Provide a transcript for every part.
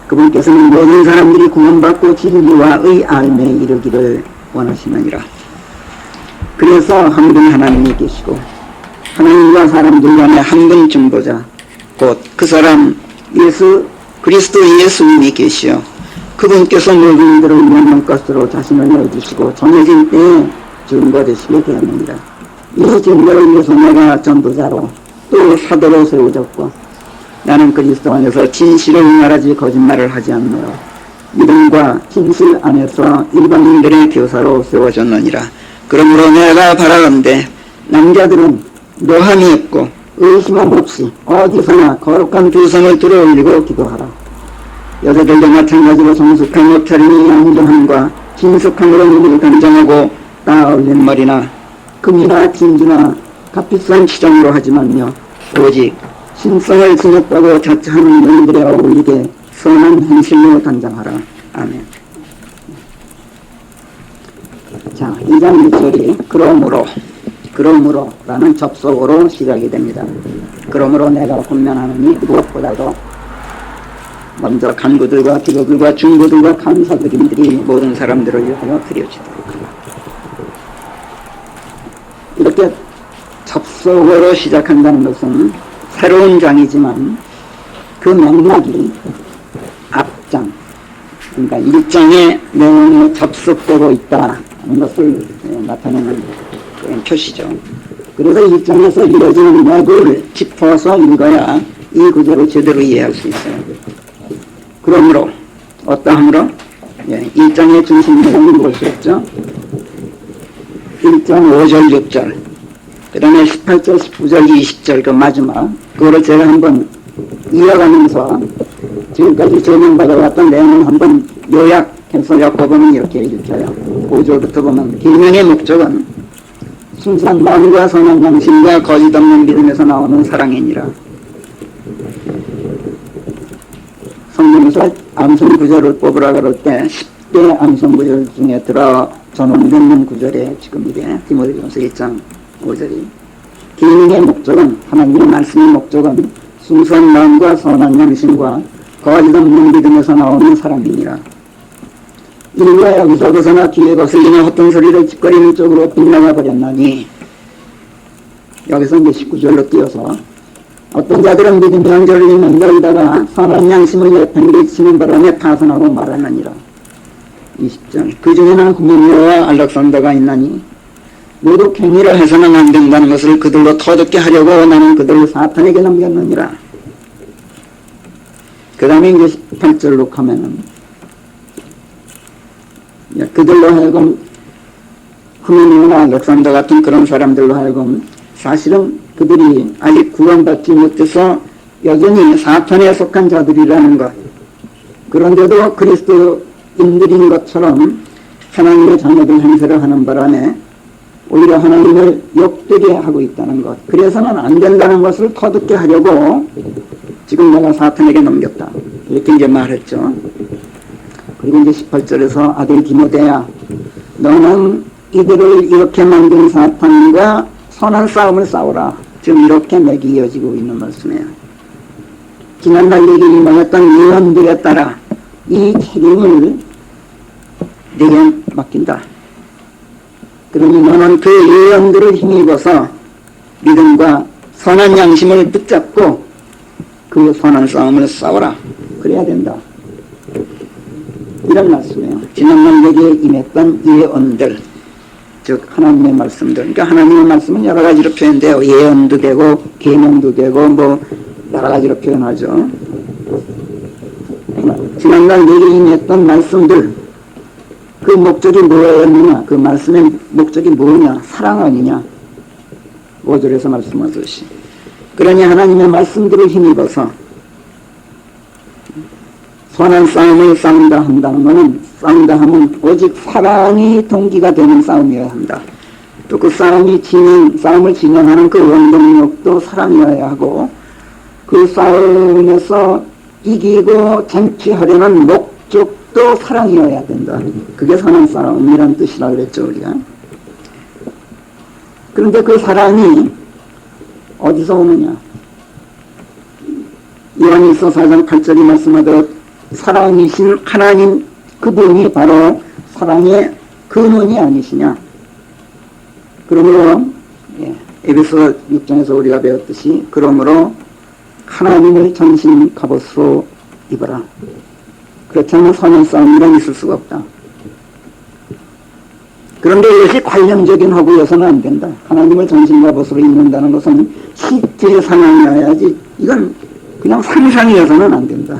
그분께서는 모든 사람들이 구원받고 진리와 의 알매 이르기를 원하시느니라. 그래서 한 분 하나님이 계시고 하나님과 사람들 간에 한 분 중보자 곧 그 사람 예수 그리스도 예수님이 계시어 그분께서 모든 이들을 원한 것으로 자신을 내어주시고 정해진 때에 증거되시게 되었느니라. 이 증거를 위해서 내가 전도자로 또 사도로 세워졌고 나는 그리스도 안에서 진실을 말하지 거짓말을 하지 않노라. 믿음과 진실 안에서 일반인들의 교사로 세워졌느니라. 그러므로 내가 바라건대 남자들은 노함이 없고 의심함 없이 어디서나 거룩한 두 손을 들어올리고 기도하라. 여자들도 마찬가지로 성숙한 옷차림이 양정함과 진숙함으로 눈을 단정하고 따올린 머리나 금이나 진주나 값비싼 치장으로 하지만요 오직 신성을 지녔다고 자처하는 너희들에 어울리게 선한 행실로 단장하라. 아멘. 자, 2장 1절이 그러므로 라는 접속어로 시작이 됩니다. 그러므로 내가 권면하노니 무엇보다도 먼저 간구들과 기도들과 중보들과 감사드림들이 모든 사람들을 위하여 드려지도록 하라. 이렇게 접속어로 시작한다는 것은 새로운 장이지만 그 맥락이 앞장, 그러니까 1장의 내용에 접속되고 있다는 것을 나타내는 그런 표시죠. 그래서 1장에서 이루어지는 맥을 짚어서 읽어야 이 구절을 제대로 이해할 수 있어요. 그러므로 어떠함으로 1장의 중심 내용이 무엇이었죠? 1장 5절 6절 그 다음에 18절 19절 20절 그 마지막 그거를 제가 한번 이어가면서 지금까지 제명받아왔던 내용을 한번 요약해서 엮어보면 이렇게 읽혀요. 5절부터 보면 계명의 목적은 순수한 마음과 선한 양심과 거짓 없는 믿음에서 나오는 사랑이니라. 성경에서 암송 구절을 뽑으라 그럴 때 10대 암송 구절 중에 들어 전원되는 구절에 지금 이게 디모데전서 1장 5절이 계명의 목적은 하나님의 말씀의 목적은 순수한 마음과 선한 양심과 거짓 없는 믿음에서 나오는 사랑이니라. 인류가 여기서 벗어나 뒤에 거슬리는 헛된 소리를 짓거리는 쪽으로 빗나가 버렸나니 여기서 이제 19절로 띄어서 어떤 자들은 믿음 병절을 입는 너희다가 선한 양심을 내팽개치는 바람에 파선하고 말하느니라. 20절 그 중에는 후메네오와 알렉산더가 있나니 모두 갱의를 해서는 안 된다는 것을 그들로 터득게 하려고 나는 그들을 사탄에게 넘겼느니라. 그 다음에 이제 18절로 가면은 그들로 하여금 후메네오나 알렉산더 같은 그런 사람들로 하여금 사실은 그들이 아직 구원받지 못해서 여전히 사탄에 속한 자들이라는 것, 그런데도 그리스도인들인 것처럼 하나님의 자녀들 행세를 하는 바람에 오히려 하나님을 욕되게 하고 있다는 것, 그래서는 안 된다는 것을 터득게 하려고 지금 내가 사탄에게 넘겼다 이렇게 이제 말했죠. 그리고 이제 18절에서 아들 디모데야 너는 이들을 이렇게 만든 사탄과 선한 싸움을 싸우라. 지금 이렇게 맥이 이어지고 있는 말씀이에요. 지난달 얘기를 나눴던 예언들에 따라 이 책임을 내게 맡긴다. 그러니 너는 그 예언들을 힘입어서 믿음과 선한 양심을 붙잡고 그 선한 싸움을 싸워라. 그래야 된다. 이런 말씀이에요. 지난날 얘기에 임했던 예언들, 즉 하나님의 말씀들. 그러니까 하나님의 말씀은 여러 가지로 표현돼요. 예언도 되고 계명도 되고 뭐 여러 가지로 표현하죠. 지난날 얘기에 임했던 말씀들, 그 목적이 뭐였느냐, 그 말씀의 목적이 뭐냐, 사랑 아니냐. 5절에서 말씀하듯이. 그러니 하나님의 말씀들을 힘입어서 선한 싸움을 싸운다 한다는 것은 싸운다 하면 오직 사랑이 동기가 되는 싸움이어야 한다. 또 그 싸움을 진행하는 그 원동력도 사랑이어야 하고 그 싸움에서 이기고 쟁취하려는 목적도 사랑이어야 된다. 그게 선한 싸움이란 뜻이라고 그랬죠, 우리가. 그런데 그 사랑이 어디서 오느냐? 요한일서 4장 8절이 말씀하도록 사랑이신 하나님 그분이 바로 사랑의 근원이 아니시냐. 그러므로 에베소 6장에서 우리가 배웠듯이 그러므로 하나님을 전신 갑옷으로 입어라. 그렇지 않으면 선한 싸움이란 있을 수가 없다. 그런데 이것이 관념적인 허구여서는 안 된다. 하나님을 전신 갑옷으로 입는다는 것은 실제 상황이어야지 이건 그냥 상상이어서는 안 된다.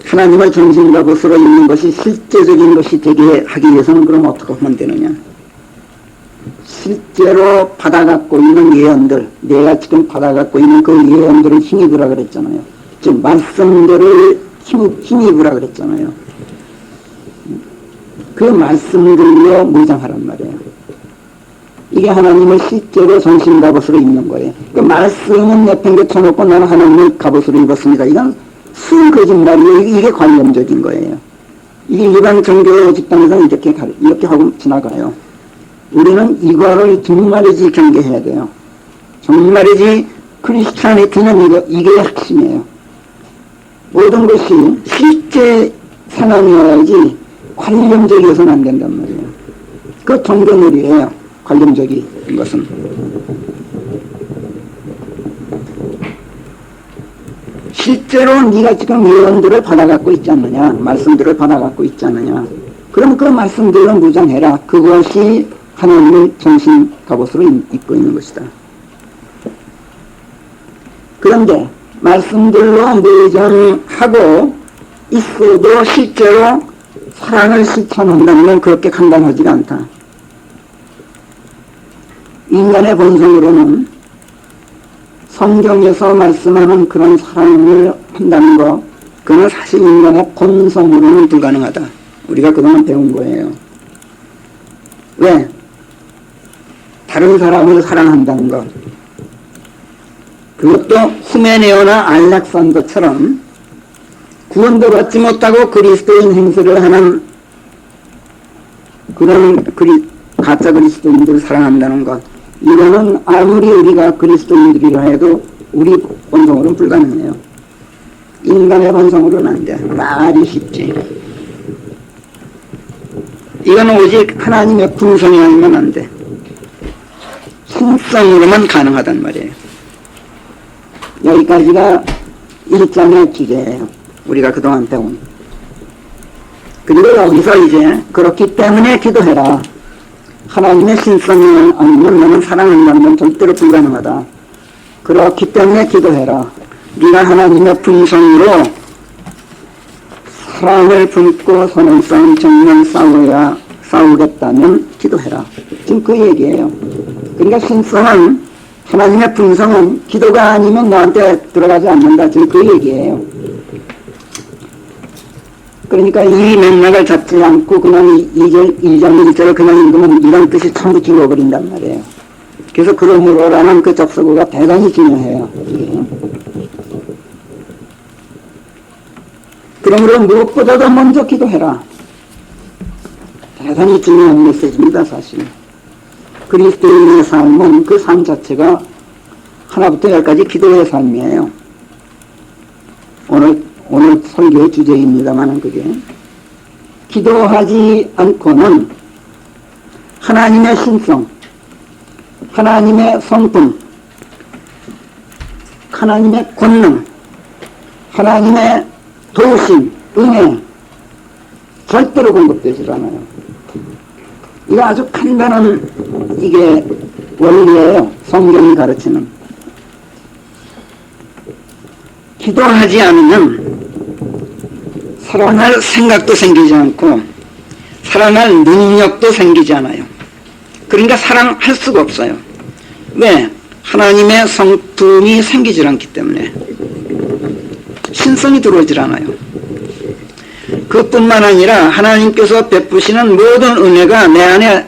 하나님을 전신 갑옷으로 입는 것이 실제적인 것이 되게 하기 위해서는 그럼 어떻게 하면 되느냐. 실제로 받아갖고 있는 예언들, 내가 지금 받아갖고 있는 그 예언들을 힘입으라 그랬잖아요. 즉 말씀들을 힘입으라 그랬잖아요. 그 말씀들로 무장하란 말이에요. 이게 하나님을 실제로 전신 갑옷으로 입는 거예요. 그 말씀은 내팽개쳐놓고 나는 하나님을 갑옷으로 입었습니다. 이건 순 거짓말이에요. 이게 관념적인 거예요. 이게 일반 종교 집단에서는 이렇게 하고 지나가요. 우리는 이거를 정말이지 경계해야 돼요. 정말이지 크리스찬리티는 이게 핵심이에요. 모든 것이 실제 상황이어야지 관념적이어서는 안 된단 말이에요. 그 종교놀이에요. 관념적인 것은. 실제로 네가 지금 예언들을 받아갖고 있지 않느냐, 말씀들을 받아갖고 있지 않느냐. 그럼 그 말씀들로 무장해라. 그것이 하나님을 전신 갑옷으로 입고 있는 것이다. 그런데 말씀들로 무장하고 있어도 실제로 사랑을 실천한다는 건 그렇게 간단하지가 않다. 인간의 본성으로는 성경에서 말씀하는 그런 사랑을 한다는 거, 그건 사실 인간의 본성으로는 불가능하다. 우리가 그동안 배운 거예요. 왜? 다른 사람을 사랑한다는 것. 그것도 후메네오나 알렉산더처럼 구원도 받지 못하고 그리스도인 행세를 하는 그런 가짜 그리스도인들을 사랑한다는 것. 이거는 아무리 우리가 그리스도인들이라 해도 우리 본성으로는 불가능해요. 인간의 본성으로는 안 돼. 말이 쉽지. 이거는 오직 하나님의 군성이 아니면 안 돼. 신성으로만 가능하단 말이에요. 여기까지가 1장의 주제예요. 우리가 그동안 배운. 그리고 여기서 이제 그렇기 때문에 기도해라. 하나님의 신성이 아니면 너는 사랑한다는 건 절대로 불가능하다. 그렇기 때문에 기도해라. 네가 하나님의 분성으로 사랑을 품고 선한 싸움 정면 싸우겠다면 기도해라. 지금 그 얘기예요. 그러니까 신성은, 하나님의 분성은 기도가 아니면 너한테 들어가지 않는다. 지금 그 얘기예요. 그러니까 이 맥락을 잡지 않고 그냥 1장 1절을 그냥 읽으면 이런 뜻이 전부 죽어버린단 말이에요. 그래서 그러므로라는 그 접속어가 대단히 중요해요. 그러므로 무엇보다도 먼저 기도해라. 대단히 중요한 메시지입니다, 사실. 그리스도인의 삶은 그 삶 자체가 하나부터 열까지 기도의 삶이에요. 오늘 설교의 주제입니다만은 그게 기도하지 않고는 하나님의 신성, 하나님의 성품, 하나님의 권능, 하나님의 도우심, 은혜 절대로 공급되질 않아요. 이거 아주 간단한 이게 원리예요. 성경이 가르치는. 기도하지 않으면 사랑할 생각도 생기지 않고 사랑할 능력도 생기지 않아요. 그러니까 사랑할 수가 없어요. 왜? 하나님의 성품이 생기질 않기 때문에. 신성이 들어오질 않아요. 그뿐만 아니라 하나님께서 베푸시는 모든 은혜가 내 안에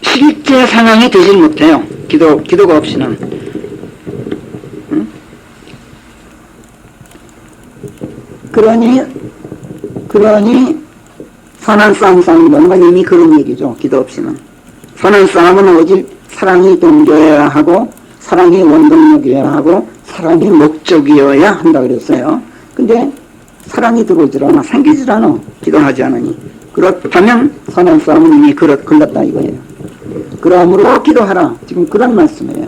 실제 상황이 되질 못해요. 기도가 없이는. 응? 그러니 선한 싸움 싸우는 건 이미 그런 얘기죠. 기도 없이는. 선한 싸움은 오직 사랑이 동조해야 하고 사랑이 원동력이어야 하고 사랑이 목적이어야 한다 그랬어요. 근데 사랑이 들어오질 않아, 생기질 않아, 기도하지 않으니. 그렇다면 선한 싸움은 이미 걸렸다 이거예요. 그러므로 기도하라, 지금 그런 말씀이에요.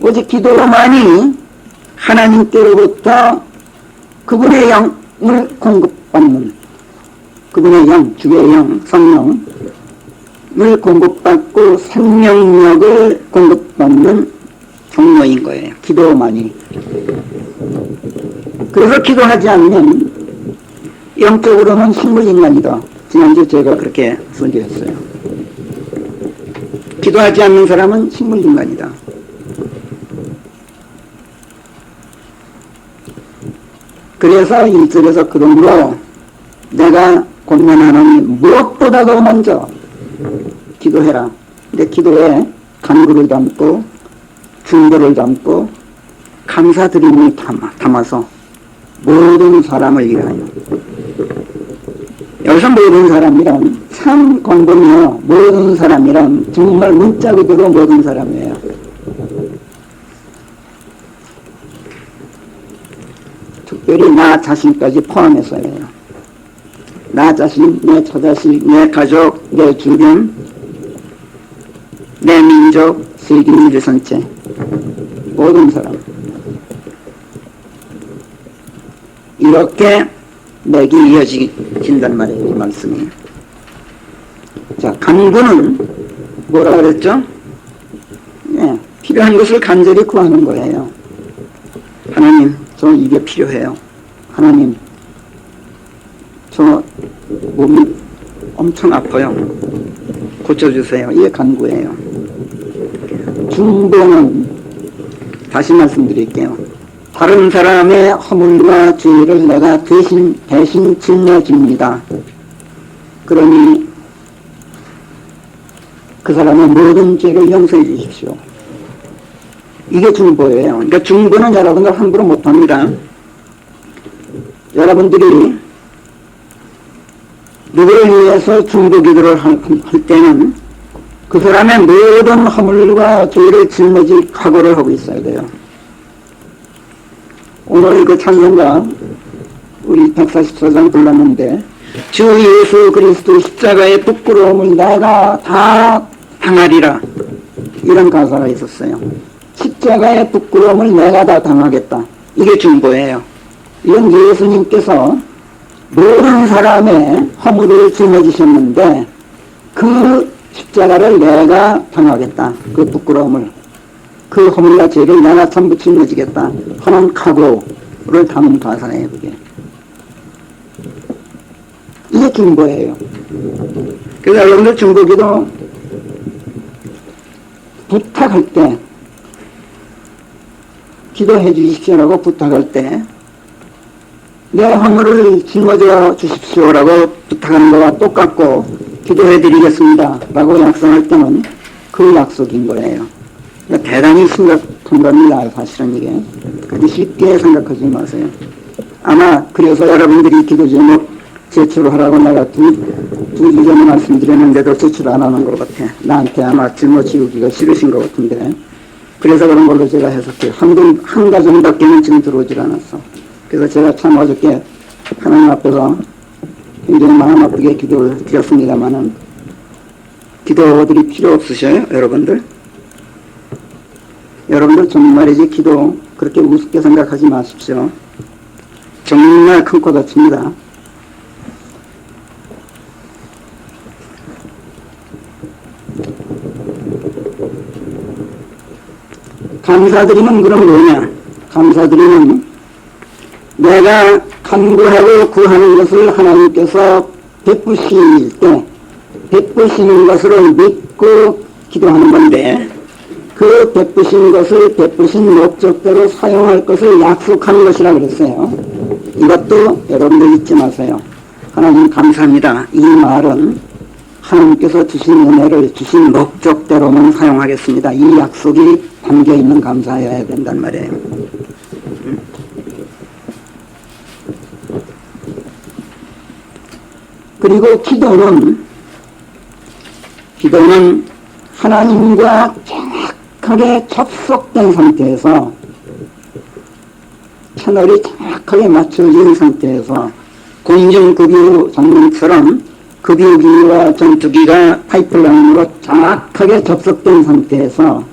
오직 기도로만이 하나님께로부터 그분의 영을 공급받는, 그분의 영, 주의 영, 성령을 공급받고 생명력을 공급받는 경로인 거예요. 기도만이. 그래서 기도하지 않으면 영적으로는 식물인간이다. 지난주 제가 그렇게 선교했어요. 기도하지 않는 사람은 식물인간이다. 그래서 1절에서 그러므로 내가 권면하노니 무엇보다도 먼저 기도해라. 근데 기도에 간구를 담고 중보를 담고 감사드림을 담아서 모든 사람을 위하여. 여기서 모든 사람이란 참 공범이요, 모든 사람이란 정말 문자 그대로 모든 사람이에요. 특별히 나 자신까지 포함해서예요. 나 자신, 내 처자식, 내 가족, 내 주변, 내 민족, 세계 일선체, 모든 사람. 이렇게 맥이 이어진단 말이에요, 이 말씀이. 자, 간구는 뭐라 그랬죠? 예, 필요한 것을 간절히 구하는 거예요. 하나님, 저 이게 필요해요. 하나님, 저 몸이 엄청 아파요. 고쳐주세요. 이게 간구예요. 중보는 다시 말씀드릴게요. 다른 사람의 허물과 죄를 내가 대신 짊어집니다. 그러니 그 사람의 모든 죄를 용서해 주십시오. 이게 중보예요. 그러니까 중보는 여러분들 함부로 못합니다. 여러분들이 누구를 위해서 중보 기도를 할 때는 그 사람의 모든 허물과 죄를 짊어질 각오를 하고 있어야 돼요. 오늘 그 찬송가 우리 144장 불렀는데, 주 예수 그리스도 십자가의 부끄러움을 내가 다 당하리라, 이런 가사가 있었어요. 십자가의 부끄러움을 내가 다 당하겠다, 이게 중보예요. 이건 예수님께서 모든 사람의 허물을 짊어지셨는데 그 십자가를 내가 당하겠다, 그 부끄러움을, 그 허물과 죄를 내가 전부 짊어지겠다 하는 각오를 담은 가사예요. 그게 이게 중보예요. 그래서 여러분들 중보기도 부탁할 때, 기도해 주십시오라고 부탁할 때, 내 허물을 짊어져 주십시오라고 부탁하는 거와 똑같고, 기도해 드리겠습니다 라고 약속할 때는 그 약속인 거예요. 그러니까 대단히 심각한 겁니다, 사실은 이게. 그렇게 쉽게 생각하지 마세요. 아마 그래서 여러분들이 기도 제목 제출하라고 내가 두 주전에 말씀드렸는데도 제출 안 하는 것 같아. 나한테 아마 짊어지기가 싫으신 것 같은데, 그래서 그런 걸로 제가 해석해요. 한 가정밖에는 지금 들어오질 않았어. 그래서 제가 참 어저께 하나님 앞에서 굉장히 마음 아프게 기도를 드렸습니다만은, 기도들이 필요 없으셔요, 여러분들? 여러분들 정말이지 기도 그렇게 우습게 생각하지 마십시오. 정말 큰 코 다칩니다. 감사드리면 그럼 뭐냐? 감사드리면 내가 간구하고 구하는 것을 하나님께서 베푸실 때 베푸시는 것으로 믿고 기도하는 건데, 그 베푸신 것을 베푸신 목적대로 사용할 것을 약속하는 것이라 그랬어요. 이것도 여러분들 잊지 마세요. 하나님 감사합니다, 이 말은 하나님께서 주신 은혜를 주신 목적대로만 사용하겠습니다, 이 약속이 담겨있는 감사여야 된단 말이에요. 그리고 기도는 하나님과 정확하게 접속된 상태에서 채널이 정확하게 맞춰진 상태에서 공중급유 장면처럼 급유기와 전투기가 파이프라인으로 정확하게 접속된 상태에서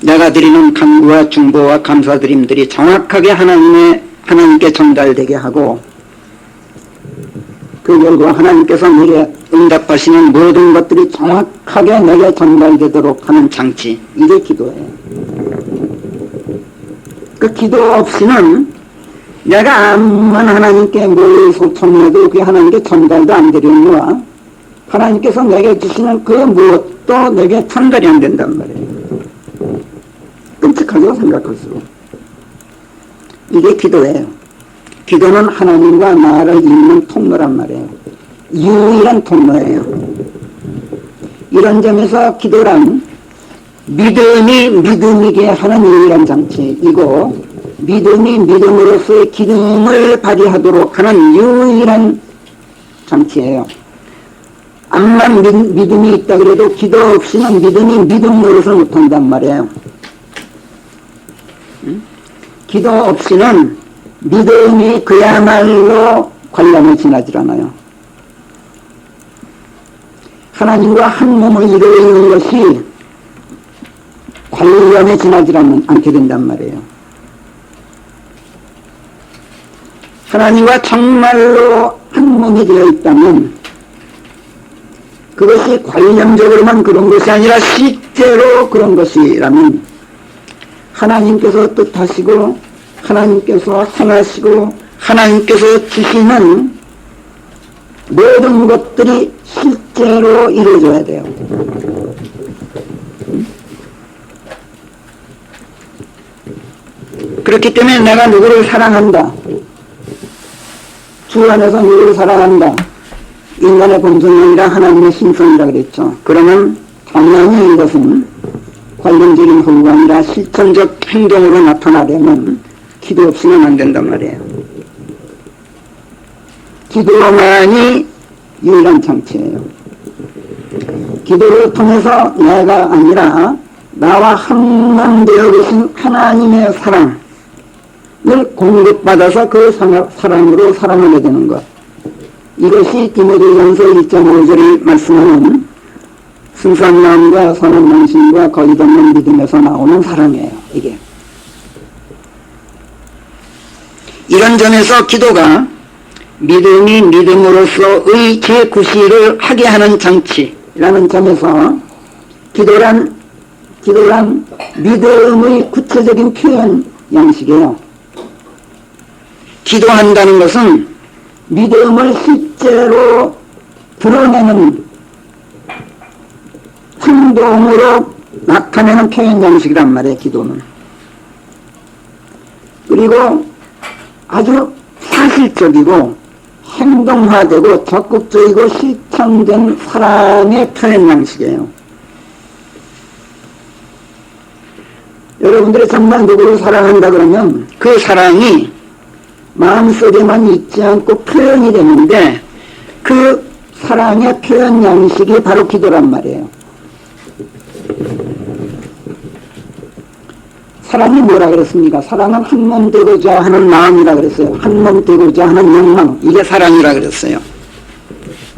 내가 드리는 간구와 중보와 감사드림들이 정확하게 하나님께 전달되게 하고 그 결과 하나님께서 내게 응답하시는 모든 것들이 정확하게 내게 전달되도록 하는 장치, 이게 기도예요. 그 기도 없이는 내가 암만 하나님께 뭘 소청해도 그게 하나님께 전달도 안 되려니와 하나님께서 내게 주시는 그 무엇도 내게 전달이 안 된단 말이에요. 끔찍하죠, 생각할수록. 이게 기도예요. 기도는 하나님과 나를 잇는 통로란 말이에요. 유일한 통로예요. 이런 점에서 기도란 믿음이 믿음이게 하는 유일한 장치이고 믿음이 믿음으로서의 기능을 발휘하도록 하는 유일한 장치예요. 암만 믿음이 있다 그래도 기도 없이는 믿음이 믿음으로서 못한단 말이에요. 기도 없이는 믿음이 그야말로 관념을 지나질 않아요. 하나님과 한 몸을 이루는 것이 관념에 지나질 않게 된단 말이에요. 하나님과 정말로 한 몸이 되어 있다면 그것이 관념적으로만 그런 것이 아니라 실제로 그런 것이라면 하나님께서 뜻하시고 하나님께서 행하시고 하나님께서 주시는 모든 것들이 실제로 이루어져야 돼요. 그렇기 때문에 내가 누구를 사랑한다, 주 안에서 누구를 사랑한다, 인간의 본성이 아니라 하나님의 신성이라 그랬죠. 그러면 당연히 이것은 관념적인 허구가 아니라 실천적 행동으로 나타나려면 기도 없이는 안 된단 말이에요. 기도만이 유일한 장치예요. 기도를 통해서 내가 아니라 나와 한 되어 계신 하나님의 사랑을 공급받아서 그 사랑으로 사랑하게 되는 것. 이것이 디모데전서 1.5절이 말씀하는 순수한 마음과 선한 양심과 거짓 없는 믿음에서 나오는 사랑이에요. 이게. 이런 점에서 기도가 믿음이 믿음으로서의 제9시를 하게 하는 장치라는 점에서 기도란 믿음의 구체적인 표현 양식이에요. 기도한다는 것은 믿음을 실제로 드러내는 행동으로 나타내는 표현 양식이란 말이에요. 기도는. 그리고 아주 사실적이고 행동화되고 적극적이고 실천된 사랑의 표현 양식이에요. 여러분들이 정말 누구를 사랑한다 그러면 그 사랑이 마음속에만 있지 않고 표현이 되는데 그 사랑의 표현 양식이 바로 기도란 말이에요. 사랑이 뭐라 그랬습니까? 사랑은 한 몸 되고자 하는 마음이라 그랬어요. 한 몸 되고자 하는 욕망, 이게 사랑이라 그랬어요.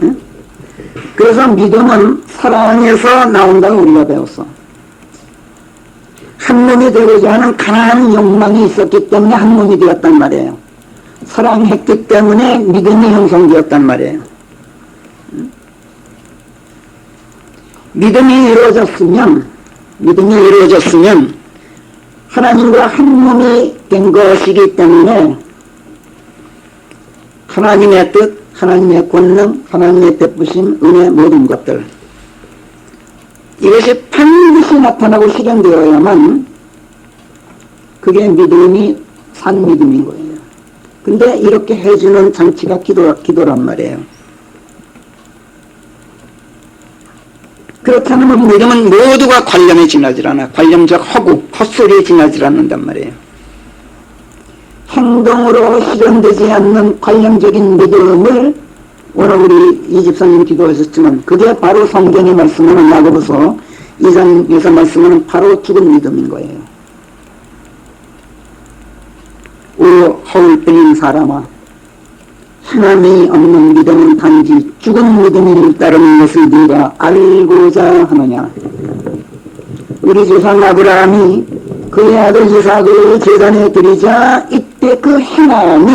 응? 그래서 믿음은 사랑에서 나온다고 우리가 배웠어. 한 몸이 되고자 하는 가난한 욕망이 있었기 때문에 한 몸이 되었단 말이에요. 사랑했기 때문에 믿음이 형성되었단 말이에요. 응? 믿음이 이루어졌으면 하나님과 한 몸이 된 것이기 때문에 하나님의 뜻, 하나님의 권능, 하나님의 베푸심, 은혜 모든 것들 이것이 반드시 나타나고 실현되어야만 그게 믿음이 산 믿음인 거예요. 근데 이렇게 해주는 장치가 기도란 말이에요. 그렇지 않으면 믿음은 모두가 관념에 지나질 않아. 관념적 허구, 헛소리에 지나질 않는단 말이에요. 행동으로 실현되지 않는 관념적인 믿음을 오늘 우리 이 집사님 기도하셨지만 그게 바로 성경이 말씀하는 야고보서 2장에서 말씀하는 바로 죽은 믿음인 거예요. 오 허울 뿐인 사람아, 행함이 없는 믿음은 단지 죽은 믿음을 따르는 것을 네가 알고자 하느냐. 우리 조상 아브라함이 그의 아들 이삭을 제단에 드리자 이때 그 행함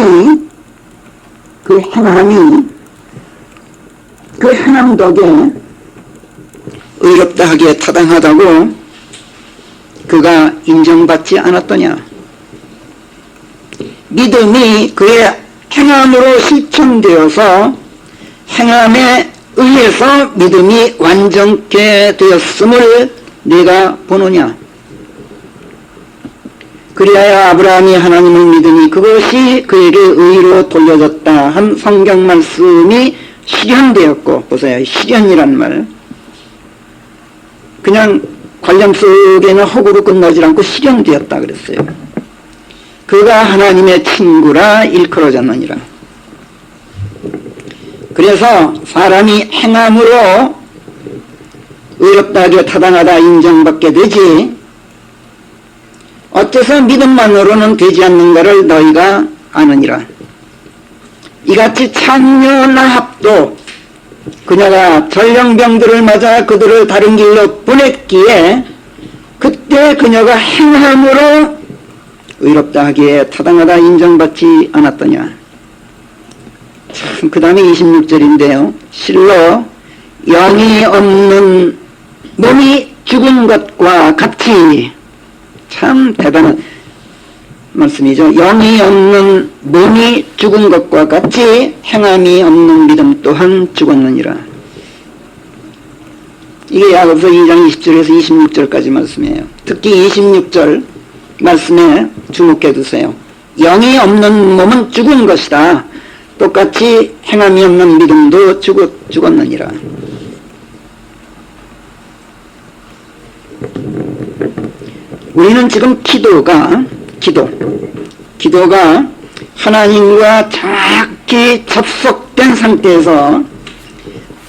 덕에 의롭다 하기에 타당하다고 그가 인정받지 않았더냐. 믿음이 그의 행함으로 실천되어서 행함에 의해서 믿음이 완전케 되었음을 네가 보느냐. 그리하여 아브라함이 하나님을 믿으니 그것이 그에게 의로 돌려졌다 한 성경 말씀이 실현되었고, 보세요. 실현이란 말. 그냥 관념 속에는 허구로 끝나지 않고 실현되었다 그랬어요. 그가 하나님의 친구라 일컬어졌느니라. 그래서 사람이 행함으로 의롭다 하기에 타당하다 인정받게 되지, 어째서 믿음만으로는 되지 않는가를 너희가 아느니라. 이같이 창녀라합도 그녀가 전령병들을 맞아 그들을 다른 길로 보냈기에 그때 그녀가 행함으로 의롭다 하기에 타당하다 인정받지 않았더냐. 참, 그 다음에 26절인데요. 실로 영이 없는 몸이 죽은 것과 같이, 참 대단한 말씀이죠. 영이 없는 몸이 죽은 것과 같이 행함이 없는 믿음 또한 죽었느니라. 이게 야고보서 2장 20절에서 26절까지 말씀이에요. 특히 26절 말씀에 주목해 두세요. 영이 없는 몸은 죽은 것이다. 똑같이 행함이 없는 믿음도 죽었느니라. 우리는 지금 기도가 하나님과 정확히 접속된 상태에서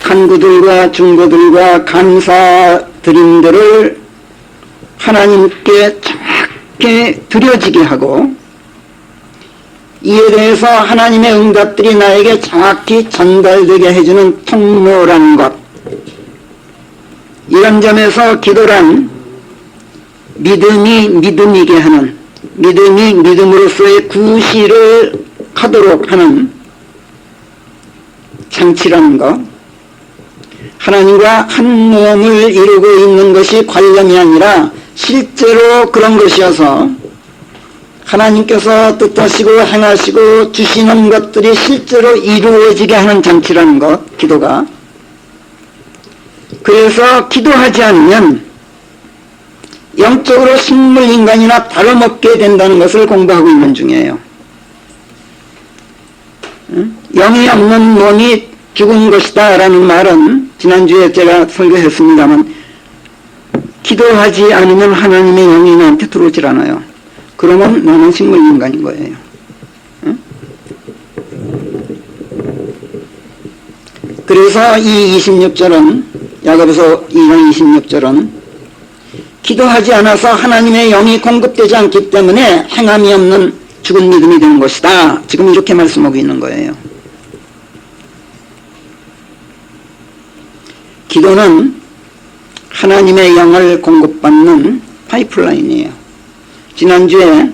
간구들과 중보들과 감사드림들을 하나님께 정확히 드려지게 하고, 이에 대해서 하나님의 응답들이 나에게 정확히 전달되게 해주는 통로라는 것. 이런 점에서 기도란 믿음이 믿음이게 하는, 믿음이 믿음으로서의 구실을 하도록 하는 장치라는 것. 하나님과 한 몸을 이루고 있는 것이 관념이 아니라 실제로 그런 것이어서 하나님께서 뜻하시고 행하시고 주시는 것들이 실제로 이루어지게 하는 장치라는 것, 기도가. 그래서 기도하지 않으면 영적으로 식물인간이나 다름없게 된다는 것을 공부하고 있는 중이에요. 영이 없는 몸이 죽은 것이다 라는 말은 지난주에 제가 설교했습니다만, 기도하지 않으면 하나님의 영이 나한테 들어오질 않아요. 그러면 나는 식물인간인 거예요. 그래서 이 26절은, 야고보서 2장 26절은 기도하지 않아서 하나님의 영이 공급되지 않기 때문에 행함이 없는 죽은 믿음이 되는 것이다. 지금 이렇게 말씀하고 있는 거예요. 기도는 하나님의 영을 공급받는 파이프라인이에요. 지난주에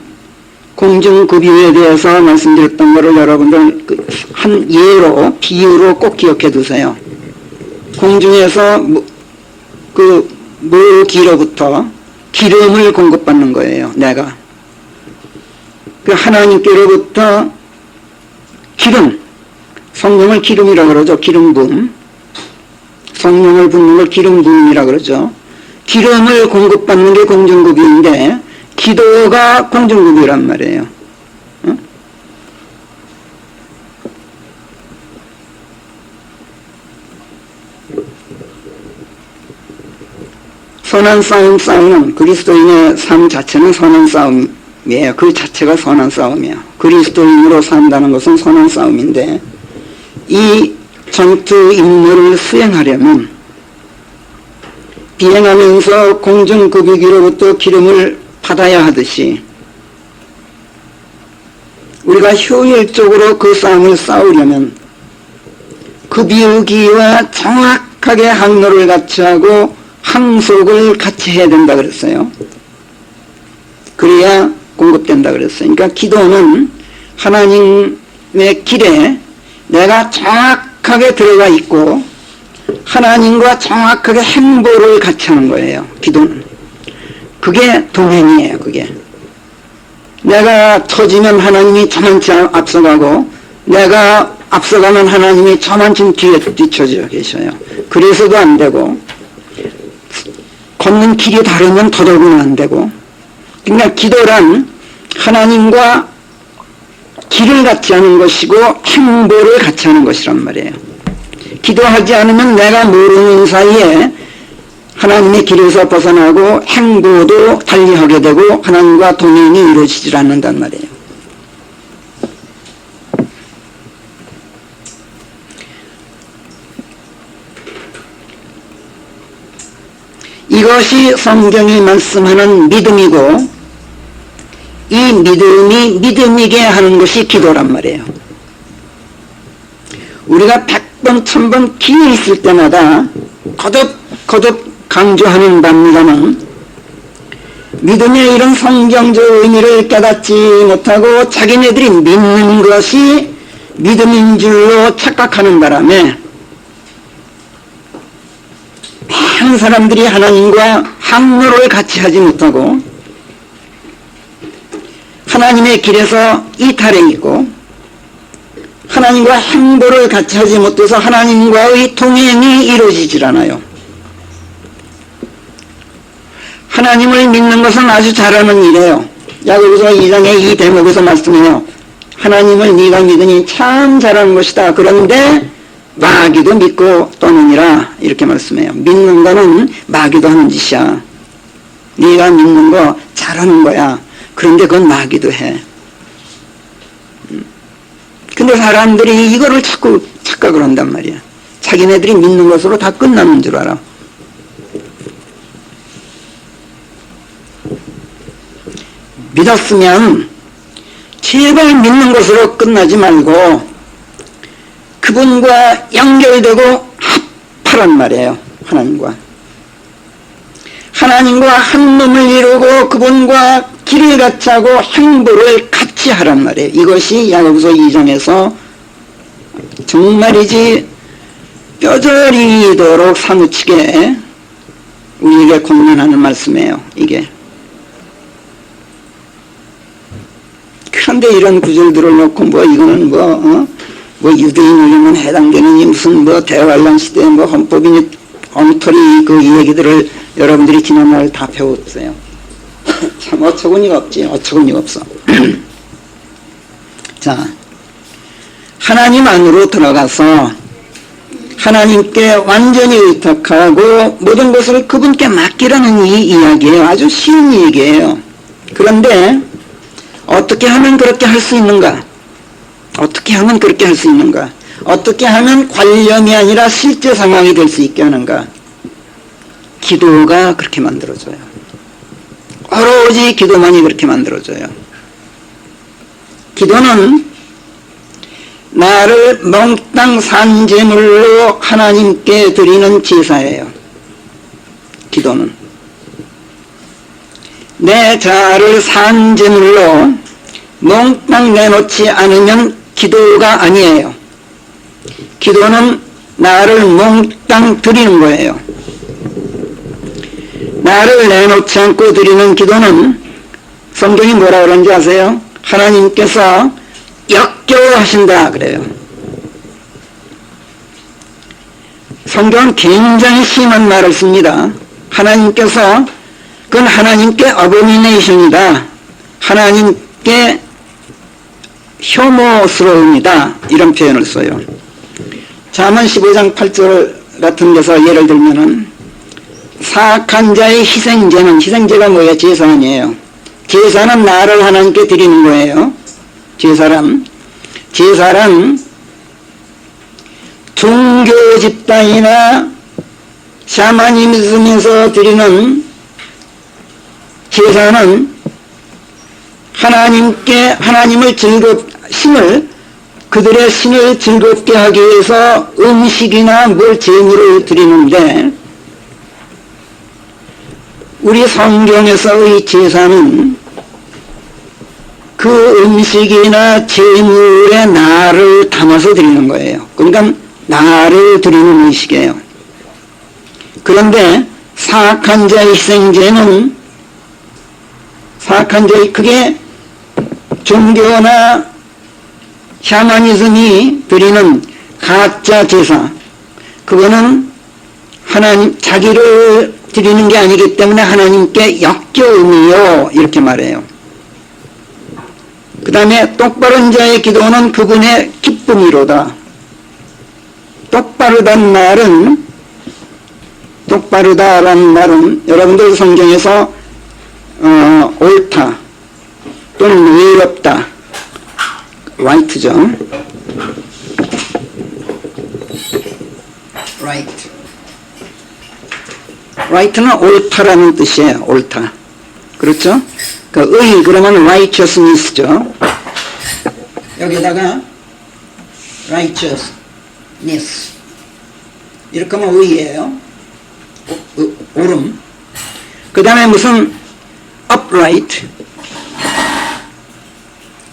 공중급유에 대해서 말씀드렸던 것을 여러분들 한 예로, 비유로 꼭 기억해 두세요. 공중에서 무기로부터 기름을 공급받는 거예요. 내가 그 하나님께로부터 기름, 성령을 기름이라고 그러죠. 기름 부음, 성령을 붓는 걸 기름 부음이라고 그러죠. 기름을 공급받는 게 공중급유인데 기도가 공중급유란 말이에요. 선한 싸움 싸우는, 그리스도인의 삶 자체는 선한 싸움이에요. 그 자체가 선한 싸움이에요. 그리스도인으로 산다는 것은 선한 싸움인데, 이 전투 임무를 수행하려면 비행하면서 공중급유기로부터 기름을 받아야 하듯이 우리가 효율적으로 그 싸움을 싸우려면 급유기와 정확하게 항로를 같이 하고 항속을 같이 해야 된다 그랬어요. 그래야 공급된다 그랬어요. 그러니까 기도는 하나님의 길에 내가 정확하게 들어가 있고 하나님과 정확하게 행보를 같이 하는 거예요. 기도는. 그게 동행이에요. 그게. 내가 터지면 하나님이 저만치 앞서가고 내가 앞서가면 하나님이 저만치 뒤에 뒤쳐져 계셔요. 그래서도 안 되고 걷는 길이 다르면 더더구나 안 되고. 그러니까 기도란 하나님과 길을 같이 하는 것이고 행보를 같이 하는 것이란 말이에요. 기도하지 않으면 내가 모르는 사이에 하나님의 길에서 벗어나고 행보도 달리하게 되고 하나님과 동행이 이루어지질 않는단 말이에요. 이것이 성경이 말씀하는 믿음이고 이 믿음이 믿음이게 하는 것이 기도란 말이에요. 우리가 100번 1000번 기회 있을 때마다 거듭 강조하는 바입니다만 믿음의 이런 성경적 의미를 깨닫지 못하고 자기네들이 믿는 것이 믿음인 줄로 착각하는 바람에 많은 사람들이 하나님과 항로를 같이 하지 못하고 하나님의 길에서 이탈해 있고 하나님과 행보를 같이 하지 못해서 하나님과의 동행이 이루어지질 않아요. 하나님을 믿는 것은 아주 잘하는 일이에요. 야고보서 2장의 이 대목에서 말씀해요. 하나님을 네가 믿으니 참 잘하는 것이다. 그런데 마귀도 믿고 떠느니라 이렇게 말씀해요. 믿는 거는 마귀도 하는 짓이야. 네가 믿는 거 잘하는 거야. 그런데 그건 마귀도 해. 근데 사람들이 이거를 자꾸 착각을 한단 말이야. 자기네들이 믿는 것으로 다 끝나는 줄 알아. 믿었으면 제발 믿는 것으로 끝나지 말고 그분과 연결되고 합하란 말이에요. 하나님과 한 몸을 이루고 그분과 길을 같이 하고 행보를 같이 하란 말이에요. 이것이 야고보서 2장에서 정말이지 뼈저리도록 사무치게 우리에게 권면하는 말씀이에요. 이게. 그런데 이런 구절들을 놓고 이거는 유대인이면 해당되는 무슨 대환란 시대 헌법이니 엉터리 이 얘기들을 여러분들이 지난날 다 배웠어요. 참 어처구니가 없지. 어처구니가 없어. 자, 하나님 안으로 들어가서 하나님께 완전히 의탁하고 모든 것을 그분께 맡기라는 이 이야기예요. 아주 쉬운 얘기예요. 그런데 어떻게 하면 그렇게 할 수 있는가? 어떻게 하면 그렇게 할 수 있는가? 어떻게 하면 관념이 아니라 실제 상황이 될 수 있게 하는가? 기도가 그렇게 만들어져요. 오로지 기도만이 그렇게 만들어져요. 기도는 나를 몽땅 산 제물로 하나님께 드리는 제사예요. 기도는 내 자아를 산 제물로 몽땅 내놓지 않으면 기도가 아니에요. 기도는 나를 몽땅 드리는 거예요. 나를 내놓지 않고 드리는 기도는 성경이 뭐라 그러는지 아세요? 하나님께서 역겨워하신다 그래요. 성경은 굉장히 심한 말을 씁니다. 하나님께서 그건 하나님께 어버미네이션이다. 하나님께 혐오스러움이다. 이런 표현을 써요. 잠언 15장 8절 같은 데서 예를 들면은 사악한 자의 희생제가 뭐예요? 제사 아니에요. 제사는 나를 하나님께 드리는 거예요. 제사란 종교 집단이나 샤머니즘에서 드리는 제사는 하나님을 그들의 신을 즐겁게 하기 위해서 음식이나 뭘 제물을 드리는데, 우리 성경에서의 제사는 그 음식이나 제물에 나를 담아서 드리는 거예요. 그러니까 나를 드리는 의식이에요. 그런데 사악한 자의 희생제는, 그게 종교나 샤머니즘이 드리는 가짜 제사, 그거는 하나님, 자기를 드리는 게 아니기 때문에 하나님께 역겨움이요, 이렇게 말해요. 그 다음에 똑바른 자의 기도는 그분의 기쁨이로다. 똑바르다라는 말은 여러분들 성경에서 옳다 또는 의롭다, right죠. right는 옳다라는 뜻이에요. 옳다. 그렇죠? 그 의, 그러면 righteousness죠. 여기다가 righteousness 이렇게 하면 의예요. 옳음. 그 다음에 무슨 upright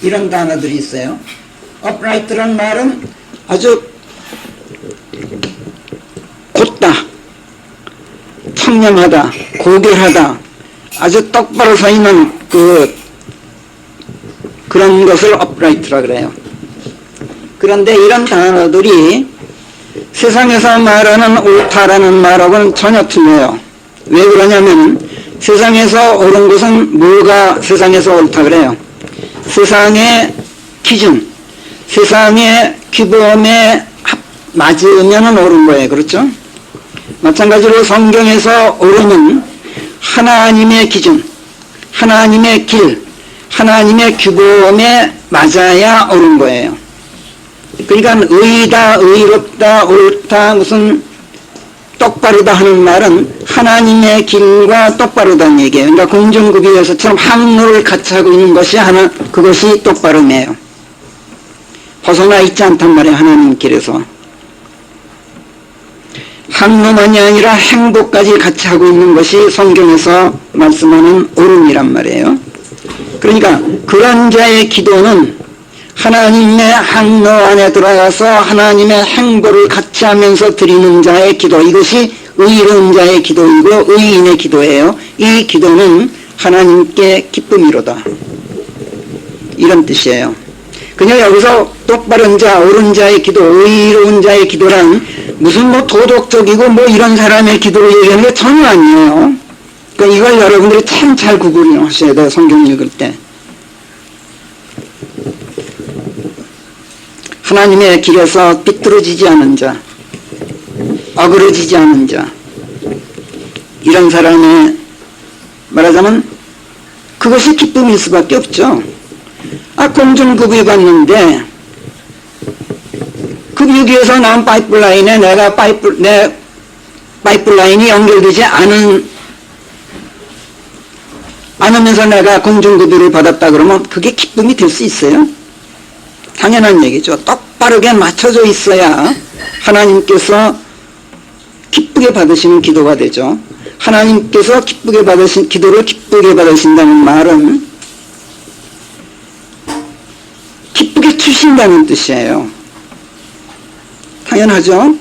이런 단어들이 있어요. upright란 말은 아주 곧다, 청렴하다, 고결하다, 아주 똑바로 서 있는 그런 것을 upright라 그래요. 그런데 이런 단어들이 세상에서 말하는 옳다라는 말하고는 전혀 틀려요. 왜 그러냐면 세상에서 옳은 것은 뭐가 세상에서 옳다 그래요? 세상의 기준, 세상의 규범에 맞으면 옳은 거예요. 그렇죠? 마찬가지로 성경에서 옳음은 하나님의 기준, 하나님의 길, 하나님의 규범에 맞아야 옳은 거예요. 그러니까 의다, 의롭다, 옳다, 무슨 똑바르다 하는 말은 하나님의 길과 똑바르다는 얘기예요. 그러니까 공중구비에서처럼 항로를 같이 하고 있는 것이 그것이 똑바름이에요. 벗어나 있지 않단 말이에요. 하나님 길에서. 항로만이 아니라 행복까지 같이 하고 있는 것이 성경에서 말씀하는 옳음이란 말이에요. 그러니까 그런 자의 기도는 하나님의 항로 안에 들어가서 하나님의 행보를 같이 하면서 드리는 자의 기도, 이것이 의로운 자의 기도이고 의인의 기도예요. 이 기도는 하나님께 기쁨이로다, 이런 뜻이에요. 그냥 여기서 똑바른 자, 옳은 자의 기도, 의로운 자의 기도란 무슨 도덕적이고 이런 사람의 기도를 얘기하는 게 전혀 아니에요. 그러니까 이걸 여러분들이 참 잘 구분하셔야 돼요. 성경 읽을 때. 하나님의 길에서 삐뚤어지지 않은 자, 어그러지지 않은 자, 이런 사람의 말하자면 그것이 기쁨일 수밖에 없죠. 공중급여 받는데 급유기에서 나온 파이프라인에 내 파이프라인이 연결되지 않으면서 내가 공중급여를 받았다 그러면 그게 기쁨이 될 수 있어요? 당연한 얘기죠. 똑바르게 맞춰져 있어야 하나님께서 기쁘게 받으시는 기도가 되죠. 하나님께서 기쁘게 받으신 기도를 기쁘게 받으신다는 말은 기쁘게 주신다는 뜻이에요. 당연하죠.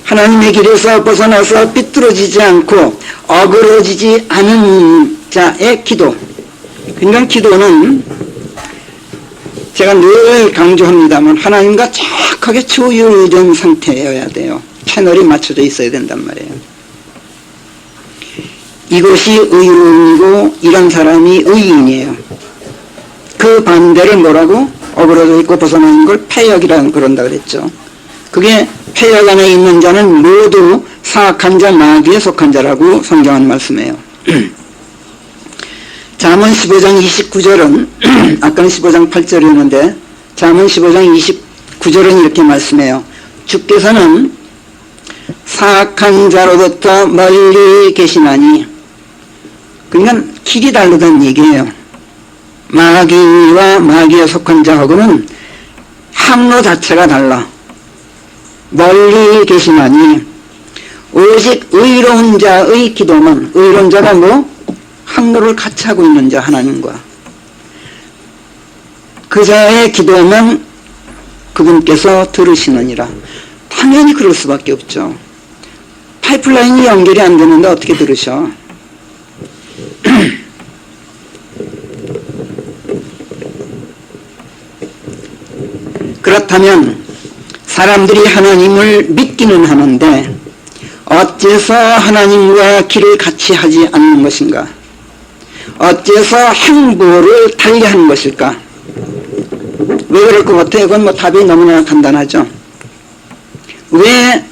하나님의 길에서 벗어나서 삐뚤어지지 않고 어그러지지 않은 자의 기도. 그러니까 기도는 제가 늘 강조합니다만 하나님과 정확하게 조율된 상태여야 돼요. 채널이 맞춰져 있어야 된단 말이에요. 이것이 의로운이고 이런 사람이 의인이에요. 그 반대를 뭐라고? 어그러져 있고 벗어나 있는 걸 패역이라고 그런다 그랬죠. 그게 패역 안에 있는 자는 모두 사악한 자, 마귀에 속한 자라고 성경은 말씀해요. 잠언 15장 29절은 아까는 15장 8절이었는데 잠언 15장 29절은 이렇게 말씀해요. 주께서는 사악한 자로부터 멀리 계시나니, 그러니까 길이 다르다는 얘기예요. 마귀와 마귀에 속한 자하고는 항로 자체가 달라. 멀리 계시나니 오직 의로운 자의 기도만, 의로운 자가 뭐? 항로를 같이 하고 있는 자 하나님과 그 자의 기도만 그분께서 들으시느니라. 당연히 그럴 수밖에 없죠. 파이프라인이 연결이 안 되는데 어떻게 들으셔? 그렇다면 사람들이 하나님을 믿기는 하는데 어째서 하나님과 길을 같이 하지 않는 것인가? 어째서 행보를 달리하는 것일까? 왜 그럴 것 같아요? 그건 뭐 답이 너무나 간단하죠. 왜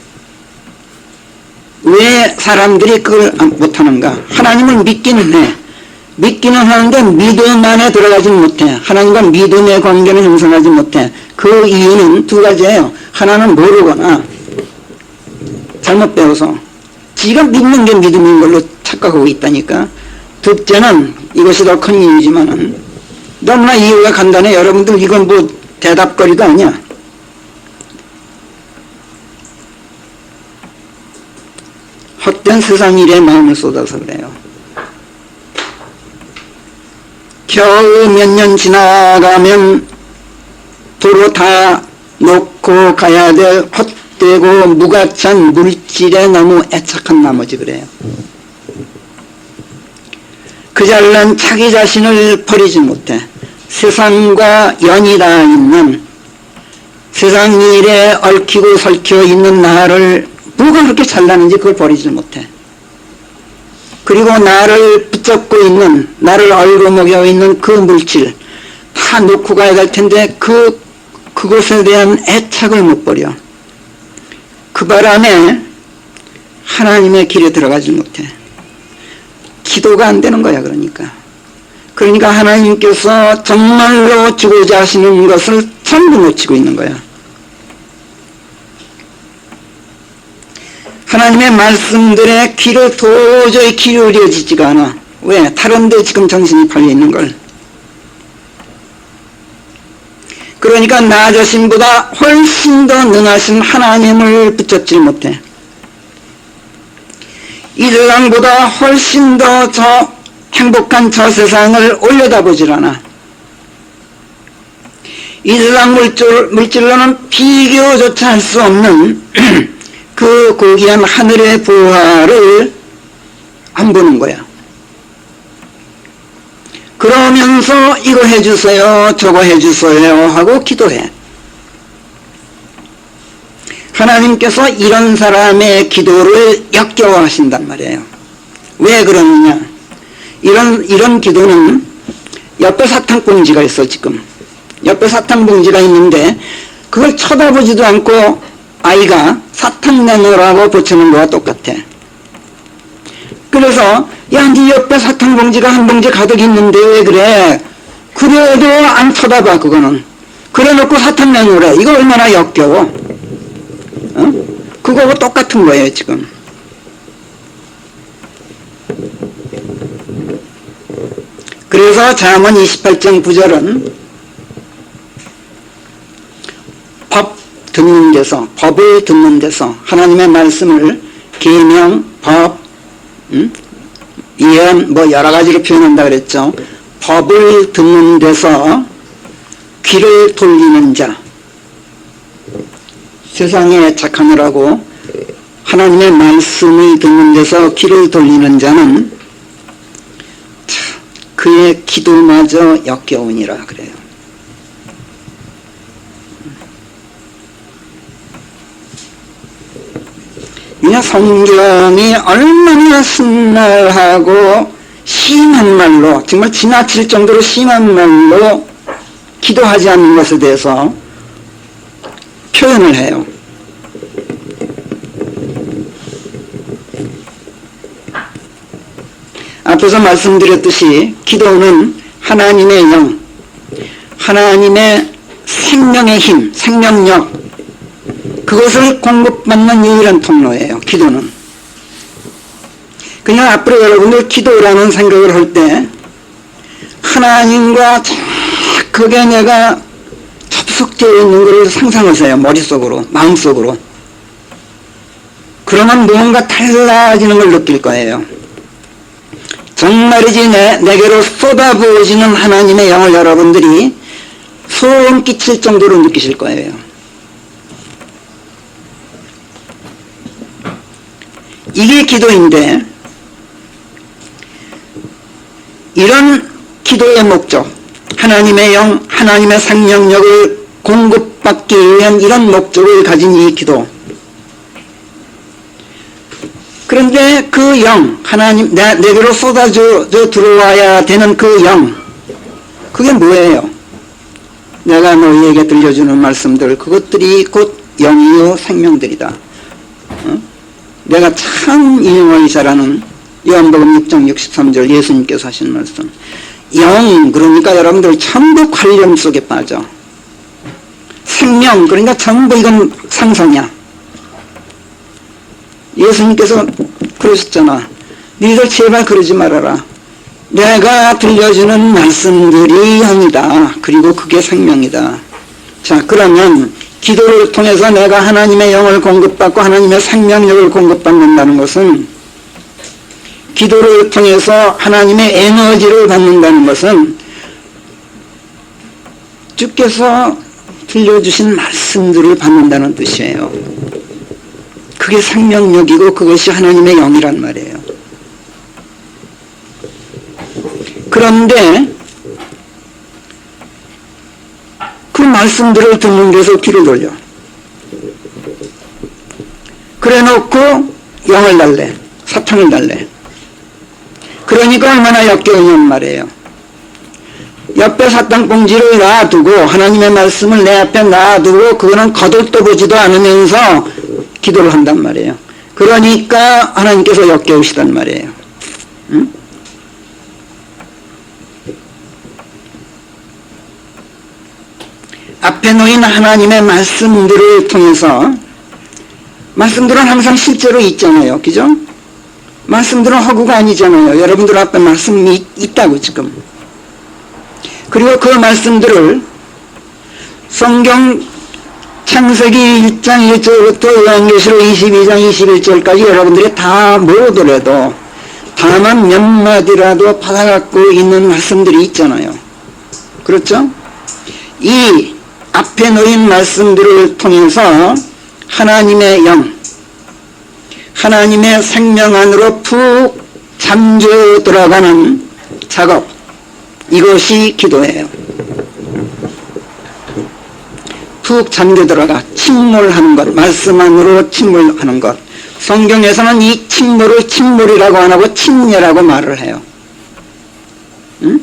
사람들이 그걸 못하는가? 하나님을 믿기는 해. 믿기는 하는데 믿음 안에 들어가지 못해. 하나님과 믿음의 관계는 형성하지 못해. 그 이유는 두 가지예요. 하나는 모르거나 잘못 배워서 지가 믿는 게 믿음인 걸로 착각하고 있다니까. 둘째는 이것이 더 큰 이유지만은 너무나 이유가 간단해. 여러분들 이건 뭐 대답거리도 아니야. 헛된 세상 일에 마음을 쏟아서 그래요. 겨우 몇 년 지나가면 도로 다 놓고 가야 될 헛되고 무가찬 물질에 너무 애착한 나머지 그래요. 그 잘난 자기 자신을 버리지 못해 세상과 연이 닿아 있는 세상 일에 얽히고 설켜 있는 나를 뭐가 그렇게 잘나는지 그걸 버리지 못해. 그리고 나를 붙잡고 있는, 나를 얼거먹여 있는 그 물질 다 놓고 가야 될 텐데 그것에 대한 애착을 못 버려. 그 바람에 하나님의 길에 들어가지 못해. 기도가 안 되는 거야. 그러니까 하나님께서 정말로 주고자 하시는 것을 전부 놓치고 있는 거야. 하나님의 말씀들의 귀를 도저히 기울여지지가 않아. 왜? 다른 데 지금 정신이 팔려 있는 걸. 그러니까 나 자신보다 훨씬 더 능하신 하나님을 붙잡지 못해. 이 세상보다 훨씬 더 행복한 저 세상을 올려다보질 않아. 이 세상 물질로는 비교조차 할 수 없는 그 고귀한 하늘의 부활을 안 보는 거야. 그러면서 이거 해주세요, 저거 해주세요 하고 기도해. 하나님께서 이런 사람의 기도를 역겨워하신단 말이에요. 왜 그러느냐? 이런 기도는 옆에 사탕봉지가 있어. 지금 옆에 사탕봉지가 있는데 그걸 쳐다보지도 않고 아이가 사탕 내놓으라고 붙이는 거와 똑같아. 그래서 야, 네 옆에 사탕봉지가 한 봉지 가득 있는데 왜 그래? 그래도 안 쳐다봐. 그거는 그래 놓고 사탕 내놓으라. 이거 얼마나 역겨워. 그거하고 똑같은 거예요. 지금 그래서 잠언 28장 9절은 법을 듣는 데서 하나님의 말씀을 계명, 법, 예언 뭐 여러 가지로 표현한다 그랬죠. 법을 듣는 데서 귀를 돌리는 자, 세상에 착하느라고 하나님의 말씀을 듣는 데서 귀를 돌리는 자는 그의 기도마저 역겨우니라 그래요. 그냥 성경이 얼마나 순날하고 심한 말로, 정말 지나칠 정도로 심한 말로 기도하지 않는 것에 대해서 표현을 해요. 앞에서 말씀드렸듯이 기도는 하나님의 영, 하나님의 생명의 힘, 생명력, 그것을 공급받는 유일한 통로예요. 기도는. 그냥 앞으로 여러분들 기도라는 생각을 할 때 하나님과 그게 내가 접속되어 있는 것을 상상하세요. 머릿속으로, 마음속으로. 그러면 무언가 달라지는 걸 느낄 거예요. 정말이지 내게로 쏟아부어지는 하나님의 영을 여러분들이 소름 끼칠 정도로 느끼실 거예요. 이게 기도인데, 이런 기도의 목적, 하나님의 영, 하나님의 생명력을 공급받기 위한 이런 목적을 가진 이 기도. 그런데 그 영, 하나님, 내게로 쏟아져 들어와야 되는 그 영, 그게 뭐예요? 내가 너희에게 들려주는 말씀들, 그것들이 곧 영이요 생명들이다. 내가 참 인용하기 잘하는 요한복음 6장 63절 예수님께서 하신 말씀. 영, 그러니까 여러분들 전부 관념 속에 빠져. 생명, 그러니까 전부 이건 상상이야. 예수님께서 그러셨잖아. 너희들 제발 그러지 말아라. 내가 들려주는 말씀들이 영이다. 그리고 그게 생명이다. 자, 그러면 기도를 통해서 내가 하나님의 영을 공급받고 하나님의 생명력을 공급받는다는 것은, 기도를 통해서 하나님의 에너지를 받는다는 것은 주께서 들려주신 말씀들을 받는다는 뜻이에요. 그게 생명력이고 그것이 하나님의 영이란 말이에요. 그런데 그 말씀들을 듣는 데서 귀를 돌려. 그래 놓고 영을 달래, 사탕을 달래. 그러니까 얼마나 역겨우냔 말이에요. 옆에 사탕봉지를 놔두고 하나님의 말씀을 내 앞에 놔두고 그거는 거들떠보지도 않으면서 기도를 한단 말이에요. 그러니까 하나님께서 역겨우시단 말이에요. 응? 앞에 놓인 하나님의 말씀들을 통해서, 말씀들은 항상 실제로 있잖아요. 그죠? 말씀들은 허구가 아니잖아요. 여러분들 앞에 말씀이 있다고 지금. 그리고 그 말씀들을 성경 창세기 1장 1절부터 요한계시록 22장 21절까지 여러분들이 다 모으더라도 다만 몇 마디라도 받아갖고 있는 말씀들이 있잖아요. 그렇죠? 이 앞에 놓인 말씀들을 통해서 하나님의 영, 하나님의 생명 안으로 푹 잠겨 들어가는 작업, 이것이 기도예요. 푹 잠겨 들어가 침몰하는 것, 말씀 안으로 침몰하는 것. 성경에서는 이 침몰을 침몰이라고 안 하고 침례라고 말을 해요. 응?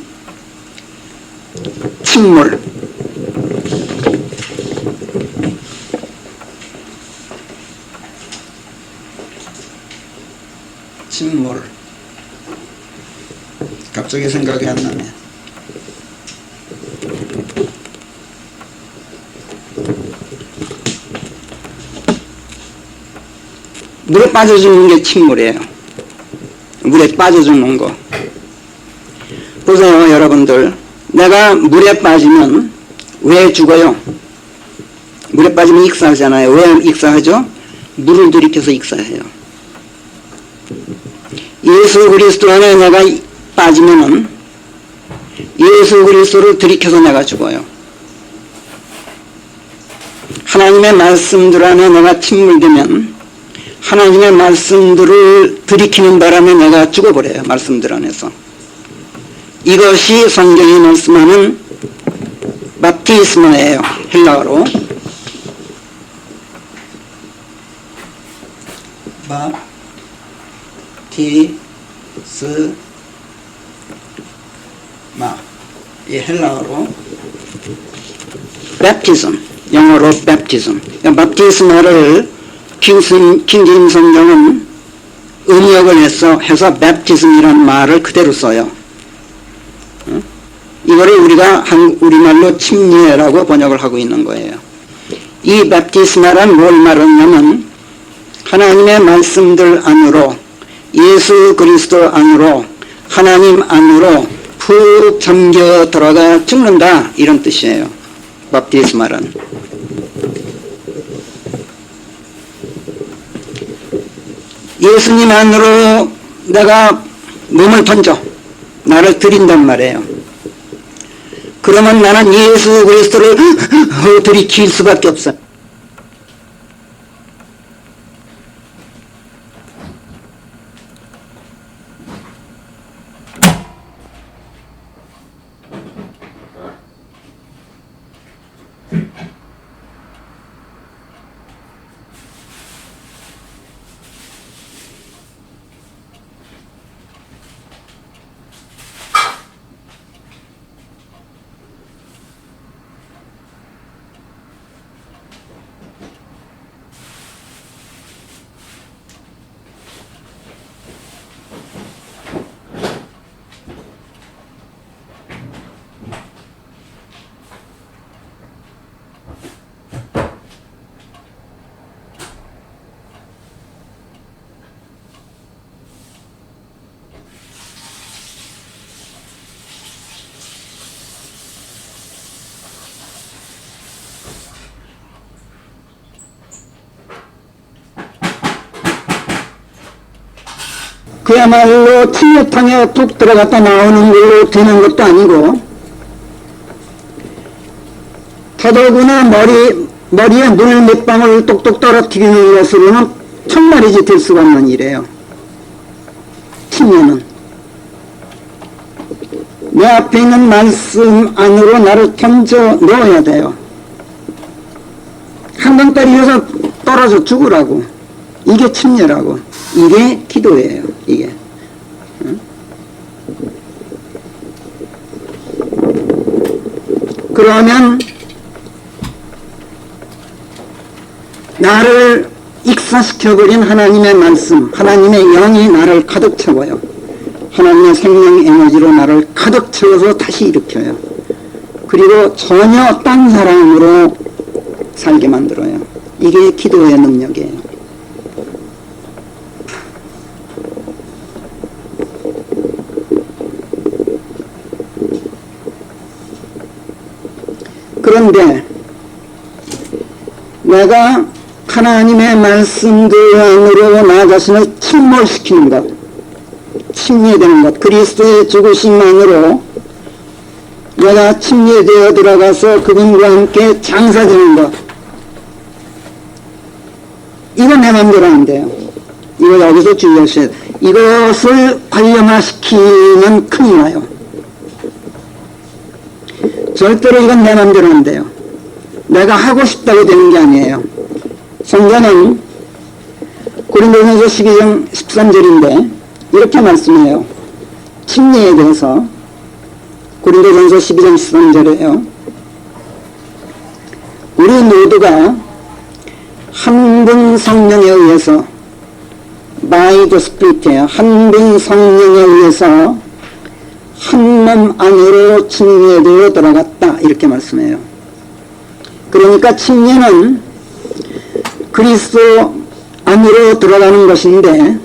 침몰. 침몰. 갑자기 생각이 안 나네. 물에 빠져 죽는 게 침몰이에요. 물에 빠져 죽는 거. 보세요, 여러분들. 내가 물에 빠지면 왜 죽어요? 물에 빠지면 익사하잖아요. 왜 익사하죠? 물을 들이켜서 익사해요. 예수 그리스도 안에 내가 빠지면은 예수 그리스도를 들이켜서 내가 죽어요. 하나님의 말씀들 안에 내가 침몰되면 하나님의 말씀들을 들이키는 바람에 내가 죽어버려요. 말씀들 안에서. 이것이 성경이 말씀하는 바티스마예요. 헬라어로. 바티스마. 이 헬라어로 baptism, 영어로 baptism. 바티스마를 킹제임 성경은 음역을 해서 baptism이라는 말을 그대로 써요. 이거를 우리가 우리말로 침례라고 번역을 하고 있는 거예요. 이 baptisma란 뭘 말하냐면 하나님의 말씀들 안으로, 예수 그리스도 안으로, 하나님 안으로 푹 잠겨 들어가 죽는다, 이런 뜻이에요. 바프티스마란. 예수님 안으로 내가 몸을 던져 나를 드린단 말이에요. 그러면 나는 예수 그리스도를 들이킬 수밖에 없어. 그야말로 침례탕에 뚝 들어갔다 나오는 걸로 되는 것도 아니고, 더더구나 머리에 물 몇 방울 똑똑 떨어뜨리는 것으로는 천만이지 될 수가 없는 일이에요. 침례는 내 앞에 있는 말씀 안으로 나를 던져 넣어야 돼요. 한강 때리면서 떨어져 죽으라고. 이게 침례라고. 이게 기도예요. 이게. 그러면 나를 익사시켜버린 하나님의 말씀, 하나님의 영이 나를 가득 채워요. 하나님의 생명 에너지로 나를 가득 채워서 다시 일으켜요. 그리고 전혀 딴 사람으로 살게 만들어요. 이게 기도의 능력이에요. 그런데 내가 하나님의 말씀 그 안으로 나 자신을 침몰시키는 것, 침례되는 것, 그리스도의 죽으심만으로 내가 침례되어 들어가서 그분과 함께 장사되는 것, 이거 내 맘대로 안 돼요. 이거 여기서 주의하셔야 돼요. 이것을 관념화시키면 큰일 나요. 절대로 이건 내 맘대로 안 돼요. 내가 하고 싶다고 되는 게 아니에요. 성경은 고린도전서 12장 13절인데 이렇게 말씀해요. 침례에 대해서 고린도전서 12장 13절에요. 우리 모두가 한 분 성령에 의해서 by the Spirit예요. 한 분 성령에 의해서 한 몸 안으로 침례되어 들어갔다, 이렇게 말씀해요. 그러니까 침례는 그리스도 안으로 들어가는 것인데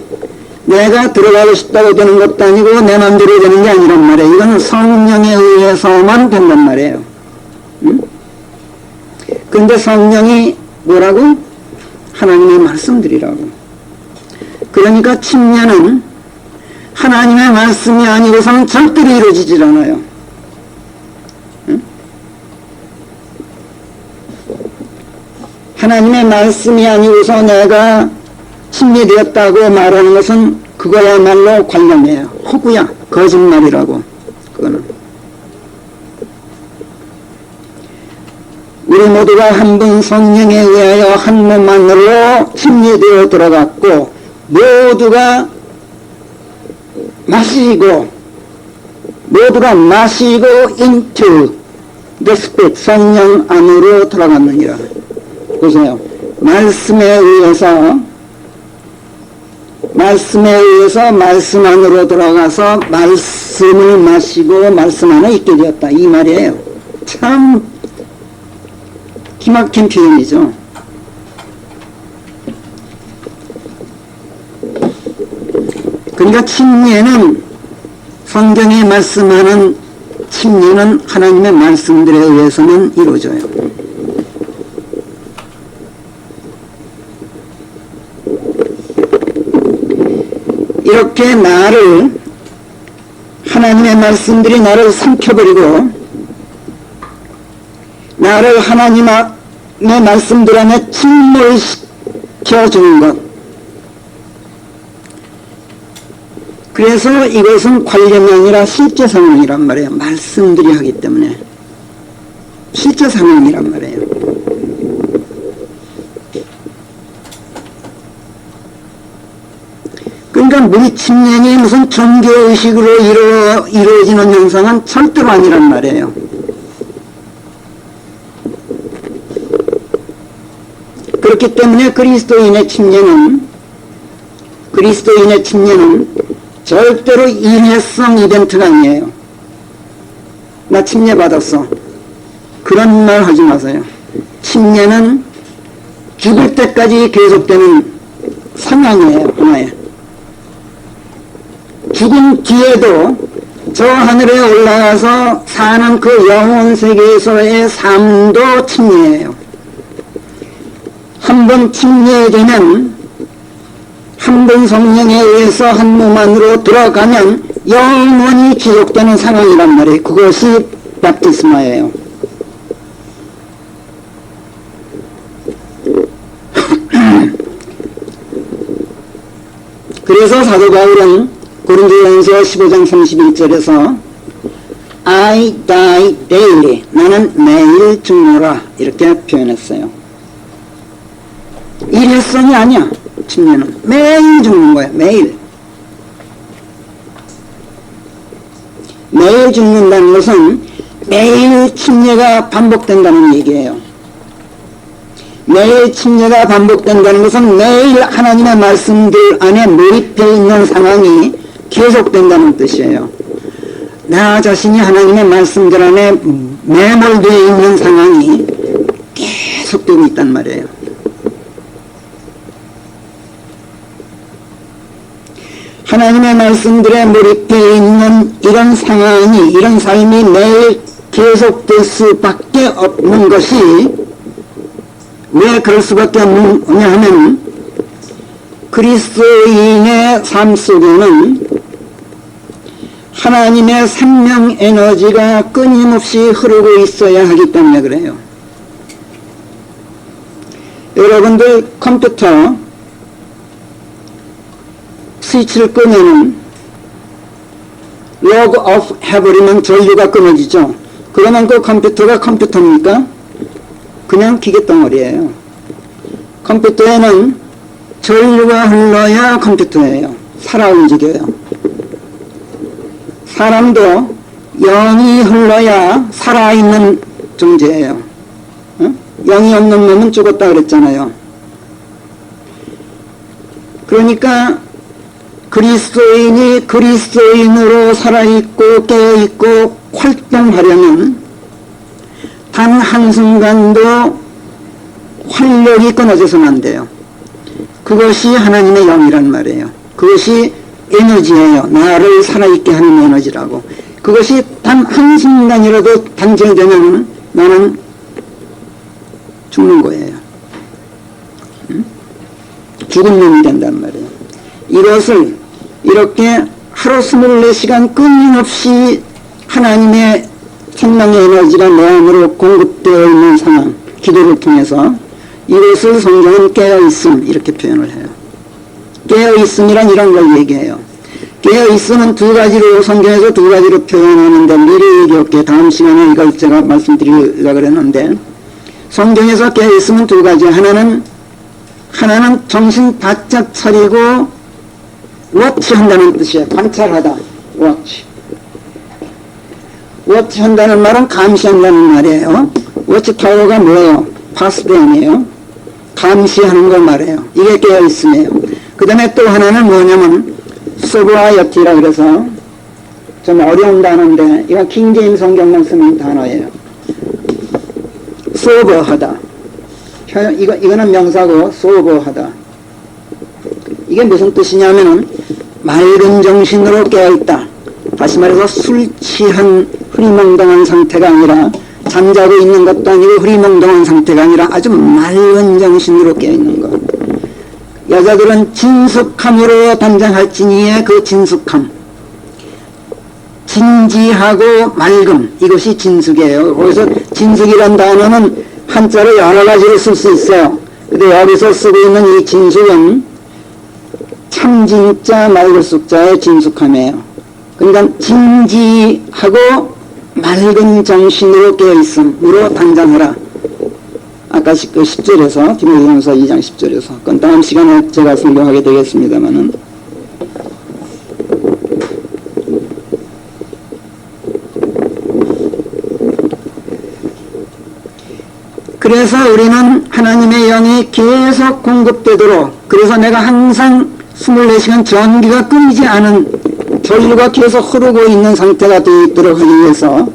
내가 들어가고 싶다고 되는 것도 아니고 내 마음대로 되는 게 아니란 말이에요. 이건 성령에 의해서만 된단 말이에요. 그런데 성령이 뭐라고? 하나님의 말씀들이라고. 그러니까 침례는 하나님의 말씀이 아니고서는 절대로 이루어지질 않아요. 하나님의 말씀이 아니고서 내가 침례되었다고 말하는 것은 그거야말로 관념이에요. 허구야. 거짓말이라고. 그거는. 우리 모두가 한 분 성령에 의하여 한 몸 안으로 침례되어 들어갔고 모두가 마시고 into the Spirit, 성령 안으로 들어갔느니라. 보세요. 말씀에 의해서 말씀 안으로 들어가서 말씀을 마시고 말씀 안에 있게 되었다, 이 말이에요. 참 기막힌 표현이죠. 그러니까 침례는 성경에 말씀하는 침례는 하나님의 말씀들에 의해서만 이루어져요. 이렇게 나를 하나님의 말씀들이 나를 삼켜버리고 나를 하나님의 말씀들 안에 침몰시켜주는 것. 그래서 이것은 관념이 아니라 실제 상황이란 말이에요. 말씀들이 하기 때문에 실제 상황이란 말이에요. 그러니까 무리 침례니 무슨 종교의식으로 이루어지는 현상은 절대로 아니란 말이에요. 그렇기 때문에 그리스도인의 침례는 절대로 일회성 이벤트가 아니에요. 나 침례 받았어. 그런 말 하지 마세요. 침례는 죽을 때까지 계속되는 상황이에요. 하나의. 죽은 뒤에도 저 하늘에 올라가서 사는 그 영혼 세계에서의 삶도 침례예요. 한 번 침례되면 한 번 성령에 의해서 한 몸 안으로 들어가면 영원히 지속되는 상황이란 말이에요. 그것이 바티스마예요. 그래서 사도 바울은 고린도전서 15장 31절에서 I die daily, 나는 매일 죽노라 이렇게 표현했어요. 일회성이 아니야. 침례는 매일 죽는 거야. 매일 죽는다는 것은 매일 침례가 반복된다는 얘기예요. 매일 침례가 반복된다는 것은 매일 하나님의 말씀들 안에 몰입해 있는 상황이 계속된다는 뜻이에요. 나 자신이 하나님의 말씀들 안에 매몰되어 있는 상황이 계속되고 있단 말이에요. 하나님의 말씀들에 몰입해 있는 이런 상황이, 이런 삶이 매일 계속될 수밖에 없는 것이, 왜 그럴 수밖에 없느냐 하면 그리스도인의 삶 속에는 하나님의 생명 에너지가 끊임없이 흐르고 있어야 하기 때문에 그래요. 여러분들 컴퓨터 스위치를 끄면은 로그 오프 해버리면 전류가 끊어지죠. 그러면 그 컴퓨터가 컴퓨터입니까? 그냥 기계덩어리예요. 컴퓨터에는 전류가 흘러야 컴퓨터예요. 살아 움직여요. 사람도 영이 흘러야 살아있는 존재예요. 영이 없는 놈은 죽었다 그랬잖아요. 그러니까 그리스도인이 그리스도인으로 살아있고 깨어있고 활동하려면 단 한순간도 활력이 끊어져서는 안 돼요. 그것이 하나님의 영이란 말이에요. 그것이 에너지예요. 나를 살아있게 하는 에너지라고. 그것이 단 한순간이라도 단절되면 나는 죽는 거예요. 죽은 놈이 된단 말이에요. 이것을 이렇게 하루 24시간 끊임없이 하나님의 생명의 에너지가 내 안으로 공급되어 있는 상황, 기도를 통해서 이것을 성경은 깨어있음 이렇게 표현을 해요. 깨어있음이란 이런 걸 얘기해요. 깨어있음은 두 가지로, 성경에서 두 가지로 표현하는데 미리 얘기할게. 다음 시간에 이걸 제가 말씀드리려고 그랬는데, 성경에서 깨어있음은 두 가지. 하나는 정신 바짝 차리고 워치한다는 뜻이에요. 관찰하다. 워치한다는 말은 감시한다는 말이에요. 워치타워가 뭐예요? 파스벤이에요. 감시하는 걸 말해요. 이게 깨어있음이에요. 그 다음에 또 하나는 뭐냐면 소브라이어티라 그래서 좀 어려운 단어인데 이건 킹제임 성경만 쓰는 단어예요. 소버하다. 이거는 명사고 소버하다. 이게 무슨 뜻이냐면은 맑은 정신으로 깨어있다. 다시 말해서 술 취한 흐리멍덩한 상태가 아니라 잠자고 있는 것도 아니고 흐리멍덩한 상태가 아니라 아주 맑은 정신으로 깨어있는 것. 여자들은 진숙함으로 단장할지니의 그 진숙함, 진지하고 맑음, 이것이 진숙이에요. 거기서 진숙이란 단어는 한자로 여러 가지로 쓸 수 있어요. 근데 여기서 쓰고 있는 이 진숙은 참진자 맑을 숙자의 진숙함이에요. 그러니까 진지하고 맑은 정신으로 깨어있음으로 단장하라. 아까 그 10절에서 디모데전서 2장 10절에서 그건 다음 시간에 제가 설명하게 되겠습니다만은, 그래서 우리는 하나님의 영이 계속 공급되도록, 그래서 내가 항상 24시간 전기가 끊이지 않은 전류가 계속 흐르고 있는 상태가 되어 있도록 하기 위해서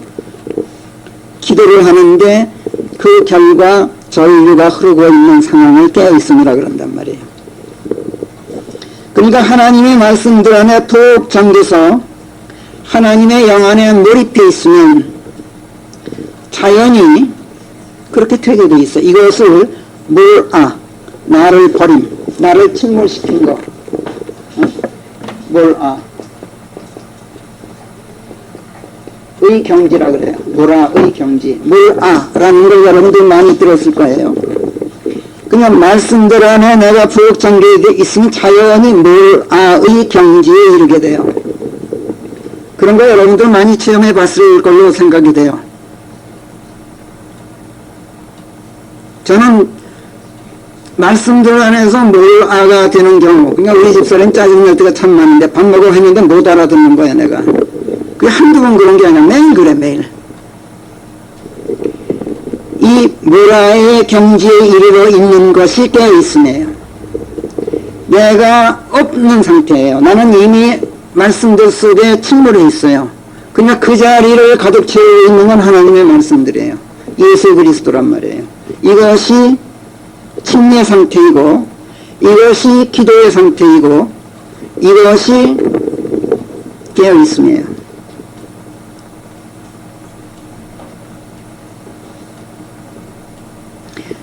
기도를 하는데, 그 결과 전류가 흐르고 있는 상황을 깨어 있음이라 그런단 말이에요. 그러니까 하나님의 말씀들 안에 푹 잠겨서 하나님의 영 안에 몰입해 있으면 자연히 그렇게 되게 돼 있어. 이것을 몰아, 나를 버림, 나를 침몰시킨 거, 몰아, 의 경지라 그래요. 몰아의 경지. 몰아라는 걸 여러분들 많이 들었을 거예요. 그냥 말씀들 안에 내가 푹 잠겨 있으면 자연히 몰아의 경지에 이르게 돼요. 그런 거 여러분들 많이 체험해 봤을 걸로 생각이 돼요. 저는 말씀들 안에서 몰아가 되는 경우, 그러니까 우리 집사람 짜증날 때가 참 많은데 밥 먹어 했는데 못 알아듣는 거야 내가. 그게 한두 번 그런 게 아니라 매일 그래, 매일. 이 몰아의 경지에 이르러 있는 것이 깨어있음이에요. 내가 없는 상태예요. 나는 이미 말씀들 속에 침몰해 있어요. 그러니까 그 자리를 가득 채우고 있는 건 하나님의 말씀들이에요. 예수 그리스도란 말이에요. 이것이 침례 상태이고, 이것이 기도의 상태이고, 이것이 깨어있음이에요.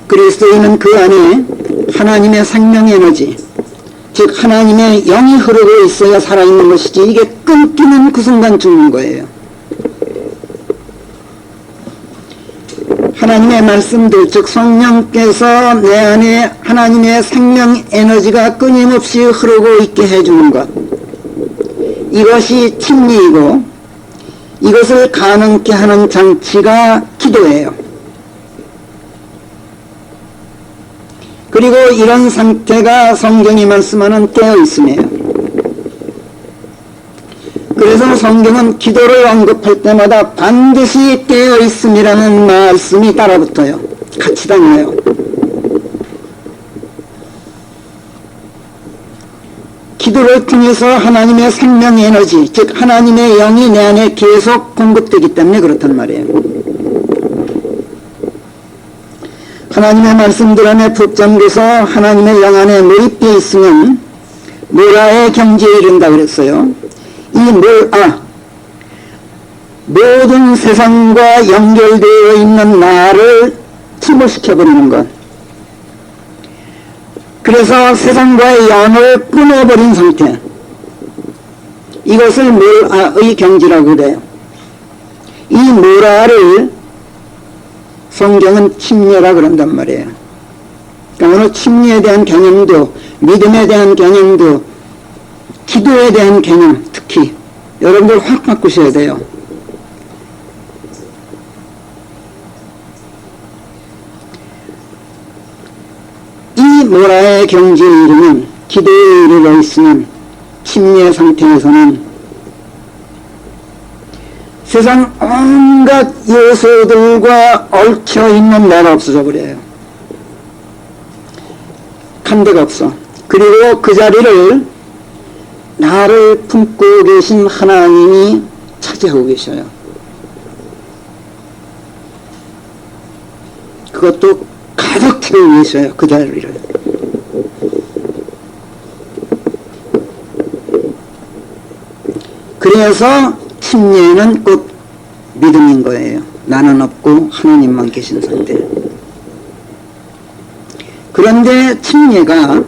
그리스도인은 그 안에 하나님의 생명 에너지, 즉 하나님의 영이 흐르고 있어야 살아있는 것이지, 이게 끊기는 그 순간 죽는 거예요. 하나님의 말씀들, 즉 성령께서 내 안에 하나님의 생명 에너지가 끊임없이 흐르고 있게 해주는 것, 이것이 침례이고, 이것을 가능케 하는 장치가 기도예요. 그리고 이런 상태가 성경이 말씀하는 깨어있음이에요. 그래서 성경은 기도를 언급할 때마다 반드시 깨어있음이라는 말씀이 따라붙어요. 같이 다녀요. 기도를 통해서 하나님의 생명 에너지, 즉 하나님의 영이 내 안에 계속 공급되기 때문에 그렇단 말이에요. 하나님의 말씀들 안에 푹 잠겨서 하나님의 영 안에 몰입해 있으면 몰아의 경지에 이른다 그랬어요. 이 몰아, 모든 세상과 연결되어 있는 나를 침몰시켜버리는 것, 그래서 세상과의 연을 끊어버린 상태, 이것을 몰아의 경지라고 그래요. 이 몰아를 성경은 침례라 그런단 말이에요. 그러니까 오늘 침례에 대한 개념도, 믿음에 대한 개념도, 기도에 대한 개념 특히 여러분들 확 바꾸셔야 돼요. 이 몰아의 경지에 이르면, 기도에 이르러 있으면, 침례 상태에서는 세상 온갖 요소들과 얽혀있는 내가 없어져 버려요. 간 데가 없어. 그리고 그 자리를 나를 품고 계신 하나님이 차지하고 계셔요. 그것도 가득 채우고 계셔요. 그 자리를. 그래서 침례는 곧 믿음인 거예요. 나는 없고 하나님만 계신 상태. 그런데 침례가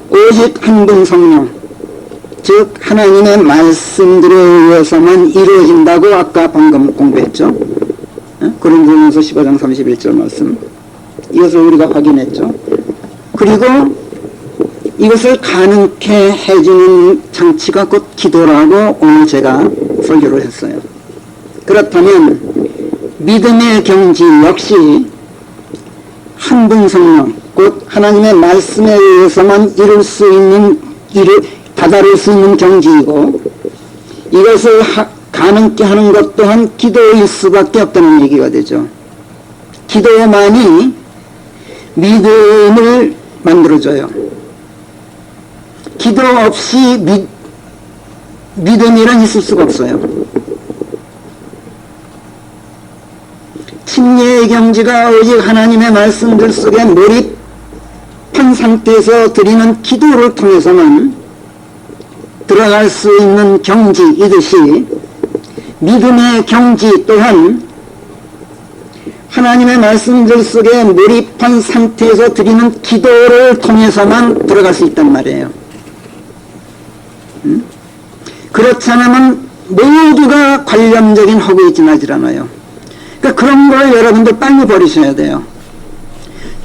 오직 한 분 성령, 즉 하나님의 말씀들에 의해서만 이루어진다고 아까 방금 공부했죠. 고린도전서 15장 31절 말씀. 이것을 우리가 확인했죠. 그리고 이것을 가능케 해주는 장치가 곧 기도라고 오늘 제가 설교를 했어요. 그렇다면 믿음의 경지 역시 한 분 성령, 곧 하나님의 말씀에 의해서만 다다를 수 있는 경지이고, 이것을 가능케 하는 것 또한 기도일 수밖에 없다는 얘기가 되죠. 기도만이 믿음을 만들어줘요. 기도 없이 믿음이란 있을 수가 없어요. 침례의 경지가 오직 하나님의 말씀들 속에 몰입한 상태에서 드리는 기도를 통해서만 들어갈 수 있는 경지이듯이, 믿음의 경지 또한 하나님의 말씀들 속에 몰입한 상태에서 드리는 기도를 통해서만 들어갈 수 있단 말이에요. 그렇지 않으면 모두가 관념적인 허구에 지나질 않아요. 그러니까 그런 걸 여러분들 빨리 버리셔야 돼요.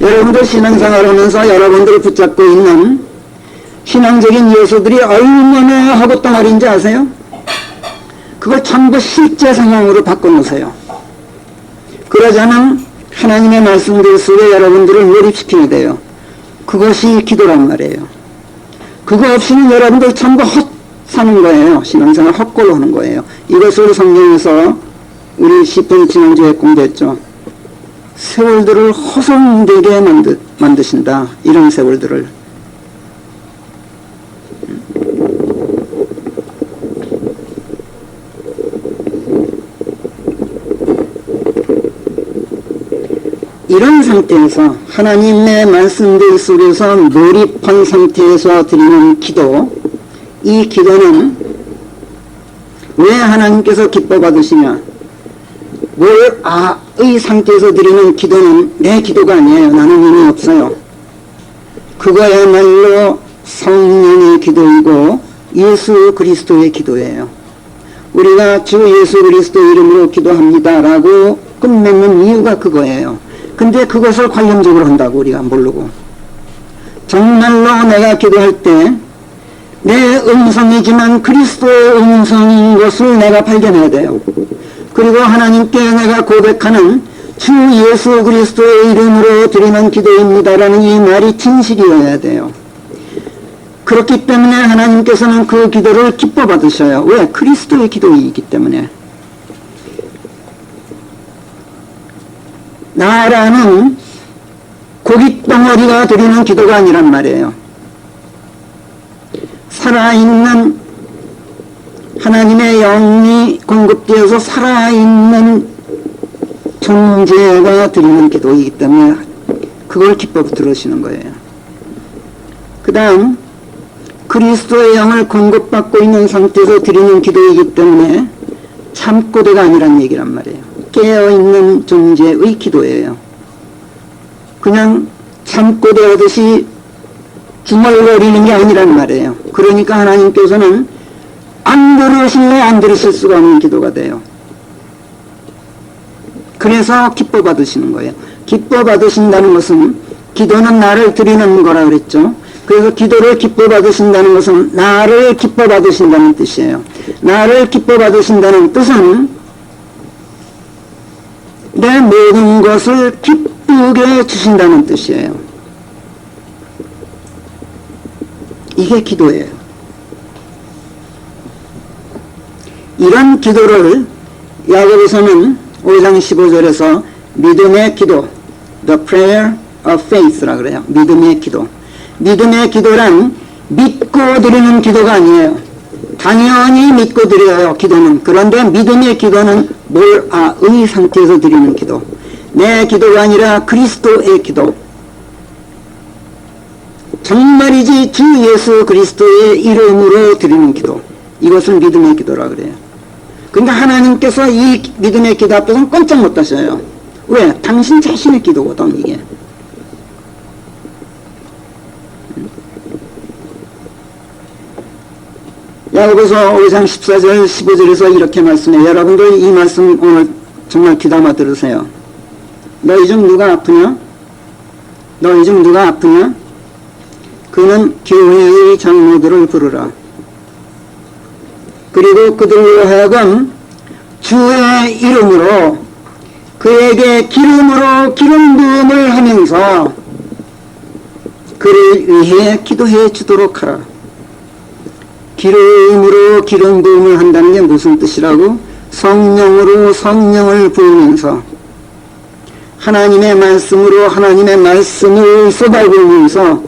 여러분들 신앙생활 하면서 여러분들을 붙잡고 있는 신앙적인 요소들이 얼마나 허구덩어리인지 아세요? 그걸 전부 실제 상황으로 바꿔놓으세요. 그러자면 하나님의 말씀들 속에 여러분들을 몰입시켜야 돼요. 그것이 기도란 말이에요. 그거 없이는 여러분들 전부 헛사는 거예요. 신앙생활 헛골로 하는 거예요. 이것을 성경에서 우리 시편 지난주에 공부했죠. 세월들을 허송되게 만드신다. 이런 세월들을. 이런 상태에서 하나님의 말씀들 속에서 몰입한 상태에서 드리는 기도, 이 기도는 왜 하나님께서 기뻐 받으시냐? 이 상태에서 드리는 기도는 내 기도가 아니에요. 나는 의미 없어요. 그거야말로 성령의 기도이고 예수 그리스도의 기도예요. 우리가 주 예수 그리스도 이름으로 기도합니다라고 끝맺는 이유가 그거예요. 근데 그것을 관념적으로 한다고 우리가 모르고, 정말로 내가 기도할 때 내 음성이지만 그리스도의 음성인 것을 내가 발견해야 돼요. 그리고 하나님께 내가 고백하는 주 예수 그리스도의 이름으로 드리는 기도입니다라는 이 말이 진실이어야 돼요. 그렇기 때문에 하나님께서는 그 기도를 기뻐 받으셔요. 왜? 그리스도의 기도이기 때문에. 나라는 고깃덩어리가 드리는 기도가 아니란 말이에요. 살아있는 하나님의 영이 공급되어서 살아있는 존재가 드리는 기도이기 때문에 그걸 기뻐 들으시는 거예요. 그 다음 그리스도의 영을 공급받고 있는 상태에서 드리는 기도이기 때문에 참고대가 아니란 얘기란 말이에요. 깨어있는 존재의 기도예요. 그냥 참고대 하듯이 중얼거리는 게 아니란 말이에요. 그러니까 하나님께서는 안 들으실래 안 들으실 수가 없는 기도가 돼요. 그래서 기뻐 받으시는 거예요. 기뻐 받으신다는 것은 기도는 나를 드리는 거라 그랬죠. 그래서 기도를 기뻐 받으신다는 것은 나를 기뻐 받으신다는 뜻이에요. 나를 기뻐 받으신다는 뜻은 내 모든 것을 기쁘게 주신다는 뜻이에요. 이게 기도예요. 이런 기도를 야고보서는 5장 15절에서 믿음의 기도, the prayer of faith라 그래요. 믿음의 기도. 믿음의 기도란 믿고 드리는 기도가 아니에요. 당연히 믿고 드려요, 기도는. 그런데 믿음의 기도는 의 상태에서 드리는 기도. 내 기도가 아니라 그리스도의 기도. 정말이지 주 예수 그리스도의 이름으로 드리는 기도. 이것을 믿음의 기도라 그래요. 그러니까 하나님께서 이 믿음의 기도 앞에서는 꼼짝 못 하셔요. 왜? 당신 자신의 기도거든 이게. 야고보서 5장 14절 15절에서 이렇게 말씀해요. 여러분들 이 말씀 오늘 정말 귀담아 들으세요. 너희 중 누가 아프냐? 너희 중 누가 아프냐? 그는 교회의 장로들을 부르라. 그리고 그들로 하여금 주의 이름으로 그에게 기름으로 기름 부음을 하면서 그를 위해 기도해 주도록 하라. 기름으로 기름 부음을 한다는 게 무슨 뜻이라고? 성령으로 성령을 부으면서 하나님의 말씀으로 하나님의 말씀을 쏟아부으면서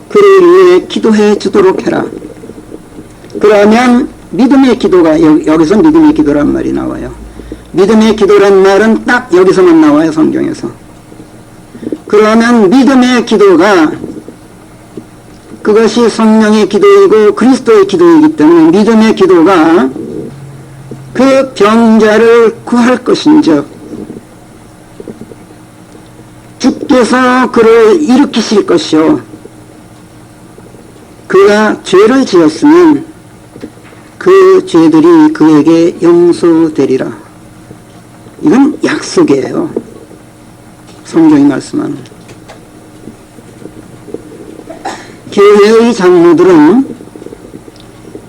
그를 위해 기도해 주도록 해라. 그러면 믿음의 기도가 여기서 믿음의 기도란 말이 나와요. 믿음의 기도란 말은 딱 여기서만 나와요, 성경에서. 그러면 믿음의 기도가 그것이 성령의 기도이고 그리스도의 기도이기 때문에 믿음의 기도가 그 병자를 구할 것인즉 주께서 그를 일으키실 것이요 그가 죄를 지었으면 그 죄들이 그에게 용서되리라. 이건 약속이에요. 성경이 말씀하는. 교회의 장로들은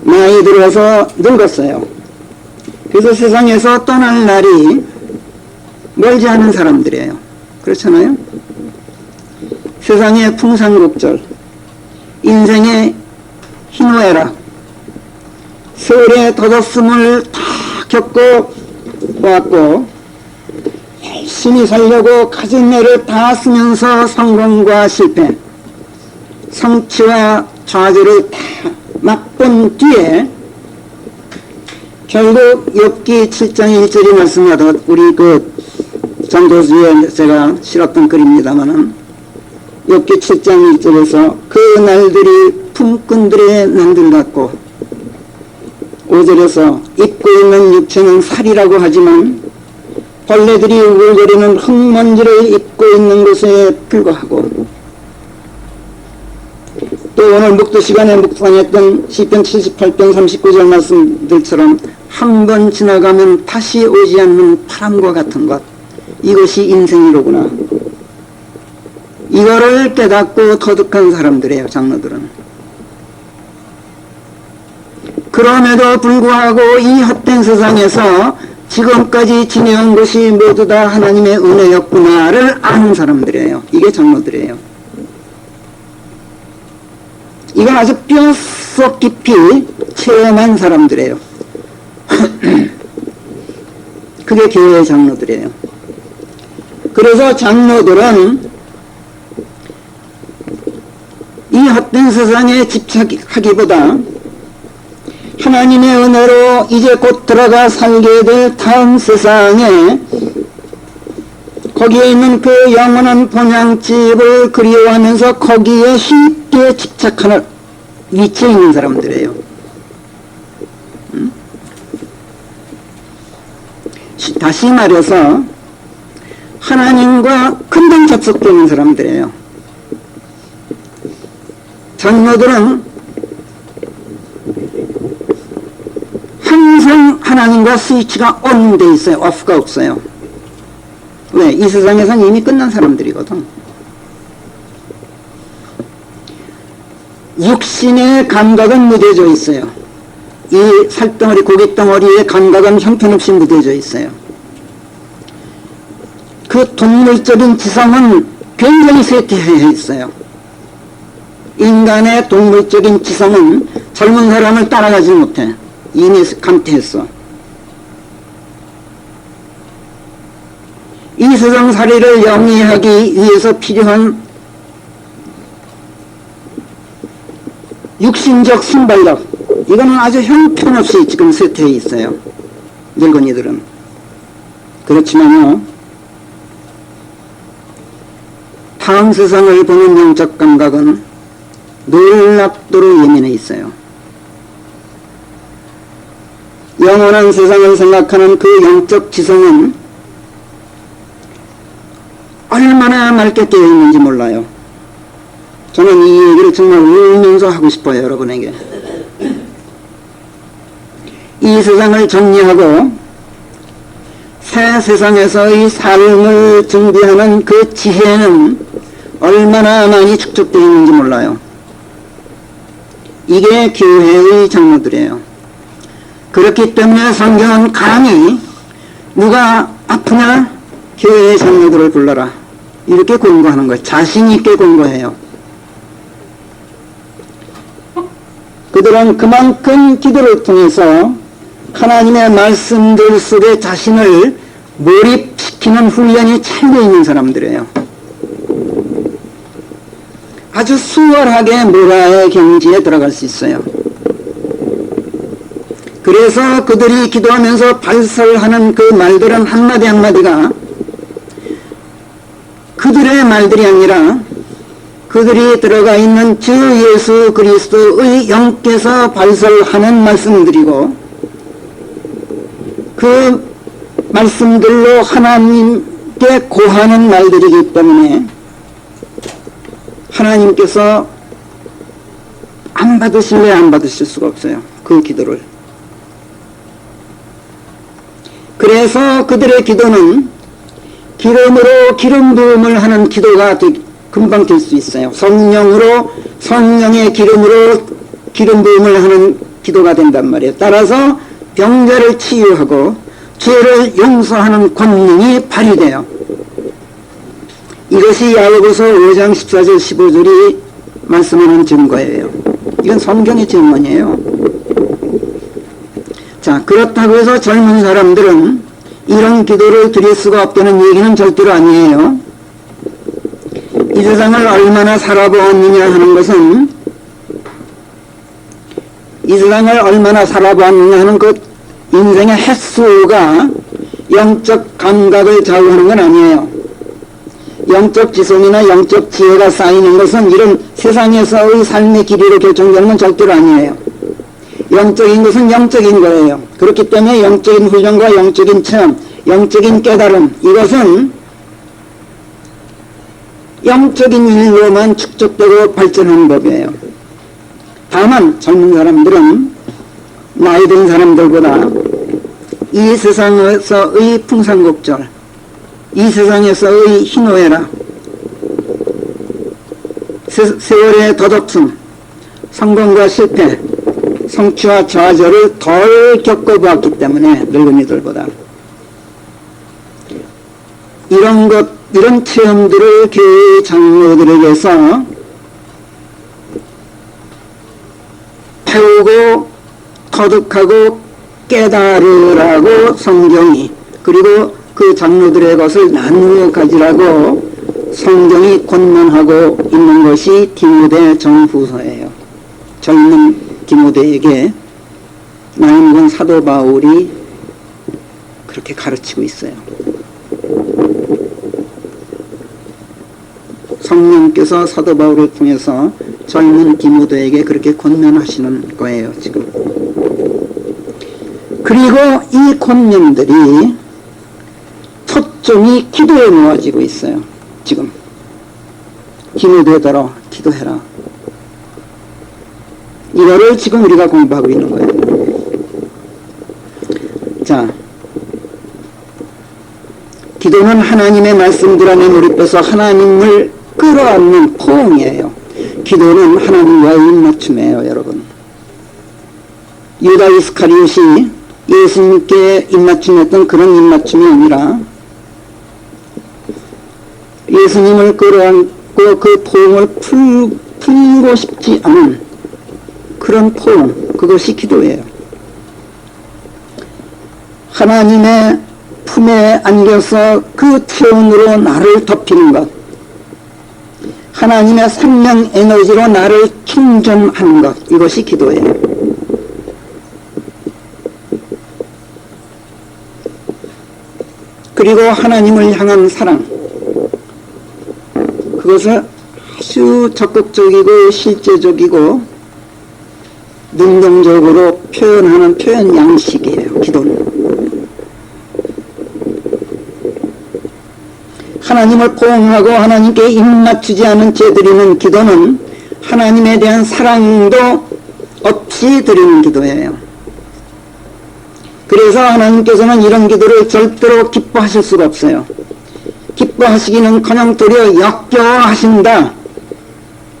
나이 들어서 늙었어요. 그래서 세상에서 떠날 날이 멀지 않은 사람들이에요. 그렇잖아요? 세상의 풍산곡절, 인생의 희노애락, 세월의 덧없음을 다 겪고 왔고 열심히 살려고 가진 애를 다 쓰면서 성공과 실패, 성취와 좌절을 다 맛본 뒤에 결국 욥기 7장 1절이 말씀하듯 우리 그 전도주에 제가 실었던 글입니다마는 욥기 7장 1절에서 그 날들이 품꾼들의 날들 같고 5절에서 입고 있는 육체는 살이라고 하지만 벌레들이 우글거리는 흙먼지를 입고 있는 것에 불과하고 또 오늘 묵도 시간에 묵상했던 시편 78편 39절 말씀들처럼 한 번 지나가면 다시 오지 않는 바람과 같은 것, 이것이 인생이로구나. 이거를 깨닫고 터득한 사람들이에요, 장로들은. 그럼에도 불구하고 이 헛된 세상에서 지금까지 지내온 것이 모두 다 하나님의 은혜였구나를 아는 사람들이에요. 이게 장로들이에요. 이건 아주 뼛속 깊이 체험한 사람들이에요. 그게 교회의 장로들이에요. 그래서 장로들은 이 헛된 세상에 집착하기보다 하나님의 은혜로 이제 곧 들어가 살게 될 다음 세상에 거기에 있는 그 영원한 본향집을 그리워하면서 거기에 쉽게 집착하는 위치에 있는 사람들이에요. 다시 말해서 하나님과 금방 접속되는 사람들이에요. 장로들은 항상 하나님과 스위치가 온 돼 있어요. 오프가 없어요. 왜? 이 세상에서는 이미 끝난 사람들이거든. 육신의 감각은 무뎌져 있어요. 이 살덩어리, 고깃덩어리의 감각은 형편없이 무뎌져 있어요. 그 동물적인 지성은 굉장히 쇠퇴해 있어요. 인간의 동물적인 지성은 젊은 사람을 따라가지 못해. 이미 감퇴했어. 이 세상살이를 영위하기 위해서 필요한 육신적 순발력, 이거는 아주 형편없이 지금 쇠퇴해 있어요. 늙은이들은. 그렇지만요, 다음 세상을 보는 영적 감각은 놀랍도록 예민해 있어요. 영원한 세상을 생각하는 그 영적 지성은 얼마나 맑게 깨어 있는지 몰라요. 저는 이 얘기를 정말 울면서 하고 싶어요, 여러분에게. 이 세상을 정리하고 새 세상에서의 삶을 준비하는 그 지혜는 얼마나 많이 축적되어 있는지 몰라요. 이게 교회의 장로들이에요. 그렇기 때문에 성경은 감히 누가 아프냐? 교회의 장로들을 불러라. 이렇게 권고하는 거예요. 자신 있게 권고해요. 그들은 그만큼 기도를 통해서 하나님의 말씀들 속에 자신을 몰입시키는 훈련이 잘 되어 있는 사람들이에요. 아주 수월하게 모라의 경지에 들어갈 수 있어요. 그래서 그들이 기도하면서 발설하는 그 말들은 한마디 한마디가 그들의 말들이 아니라 그들이 들어가 있는 주 예수 그리스도의 영께서 발설하는 말씀들이고 그 말씀들로 하나님께 고하는 말들이기 때문에 하나님께서 안 받으실래 안 받으실 수가 없어요. 그 기도를. 그래서 그들의 기도는 기름으로 기름 부음을 하는 기도가 금방 될 수 있어요. 성령의 기름으로 기름 부음을 하는 기도가 된단 말이에요. 따라서 병자를 치유하고 죄를 용서하는 권능이 발휘돼요. 이것이 야고보서 5장 14절 15절이 말씀하는 증거예요. 이건 성경의 증언이에요. 자, 그렇다고 해서 젊은 사람들은 이런 기도를 드릴 수가 없다는 얘기는 절대로 아니에요. 이 세상을 얼마나 살아보았느냐 하는 것은 이 세상을 얼마나 살아보았느냐 하는 그 인생의 횟수가 영적 감각을 좌우하는 건 아니에요. 영적 지성이나 영적 지혜가 쌓이는 것은 이런 세상에서의 삶의 길이로 결정되는 건 절대로 아니에요. 영적인 것은 영적인 거예요. 그렇기 때문에 영적인 훈련과 영적인 체험, 영적인 깨달음, 이것은 영적인 일로만 축적되고 발전하는 법이에요. 다만 젊은 사람들은 나이 든 사람들보다 이 세상에서의 풍산곡절, 이 세상에서의 희노애락, 세월의 더덕춤, 성공과 실패, 성취와 좌절을 덜 겪어보았기 때문에 늙은이들보다 이런 체험들을 교회 장로들에게서 배우고 터득하고 깨달으라고 성경이, 그리고 그 장로들의 것을 나누어 가지라고 성경이 권면하고 있는 것이 디모데 전후서예요. 젊은 디모데에게 나이 먹은 사도 바울이 그렇게 가르치고 있어요. 성령께서 사도 바울을 통해서 젊은 디모데에게 그렇게 권면하시는 거예요, 지금. 그리고 이 권면들이 초점이 기도에 모아지고 있어요, 지금. 디모데더러 기도해라. 이거를 지금 우리가 공부하고 있는 거예요. 자, 기도는 하나님의 말씀들 안에 몰입해서 하나님을 끌어안는 포옹이에요. 기도는 하나님과의 입맞춤이에요, 여러분. 유다 이스카리옷이 예수님께 입맞춤했던 그런 입맞춤이 아니라 예수님을 끌어안고 그 포옹을 풀고 싶지 않은 그런 포옹, 그것이 기도예요. 하나님의 품에 안겨서 그 체온으로 나를 덮이는 것, 하나님의 생명 에너지로 나를 충전하는 것, 이것이 기도예요. 그리고 하나님을 향한 사랑, 그것을 아주 적극적이고 실제적이고 능동적으로 표현하는 표현 양식이에요. 기도는. 하나님을 포옹하고 하나님께 입맞추지 않은 채 드리는 기도는 하나님에 대한 사랑도 없이 드리는 기도예요. 그래서 하나님께서는 이런 기도를 절대로 기뻐하실 수가 없어요. 기뻐하시기는커녕 도리어 역겨워하신다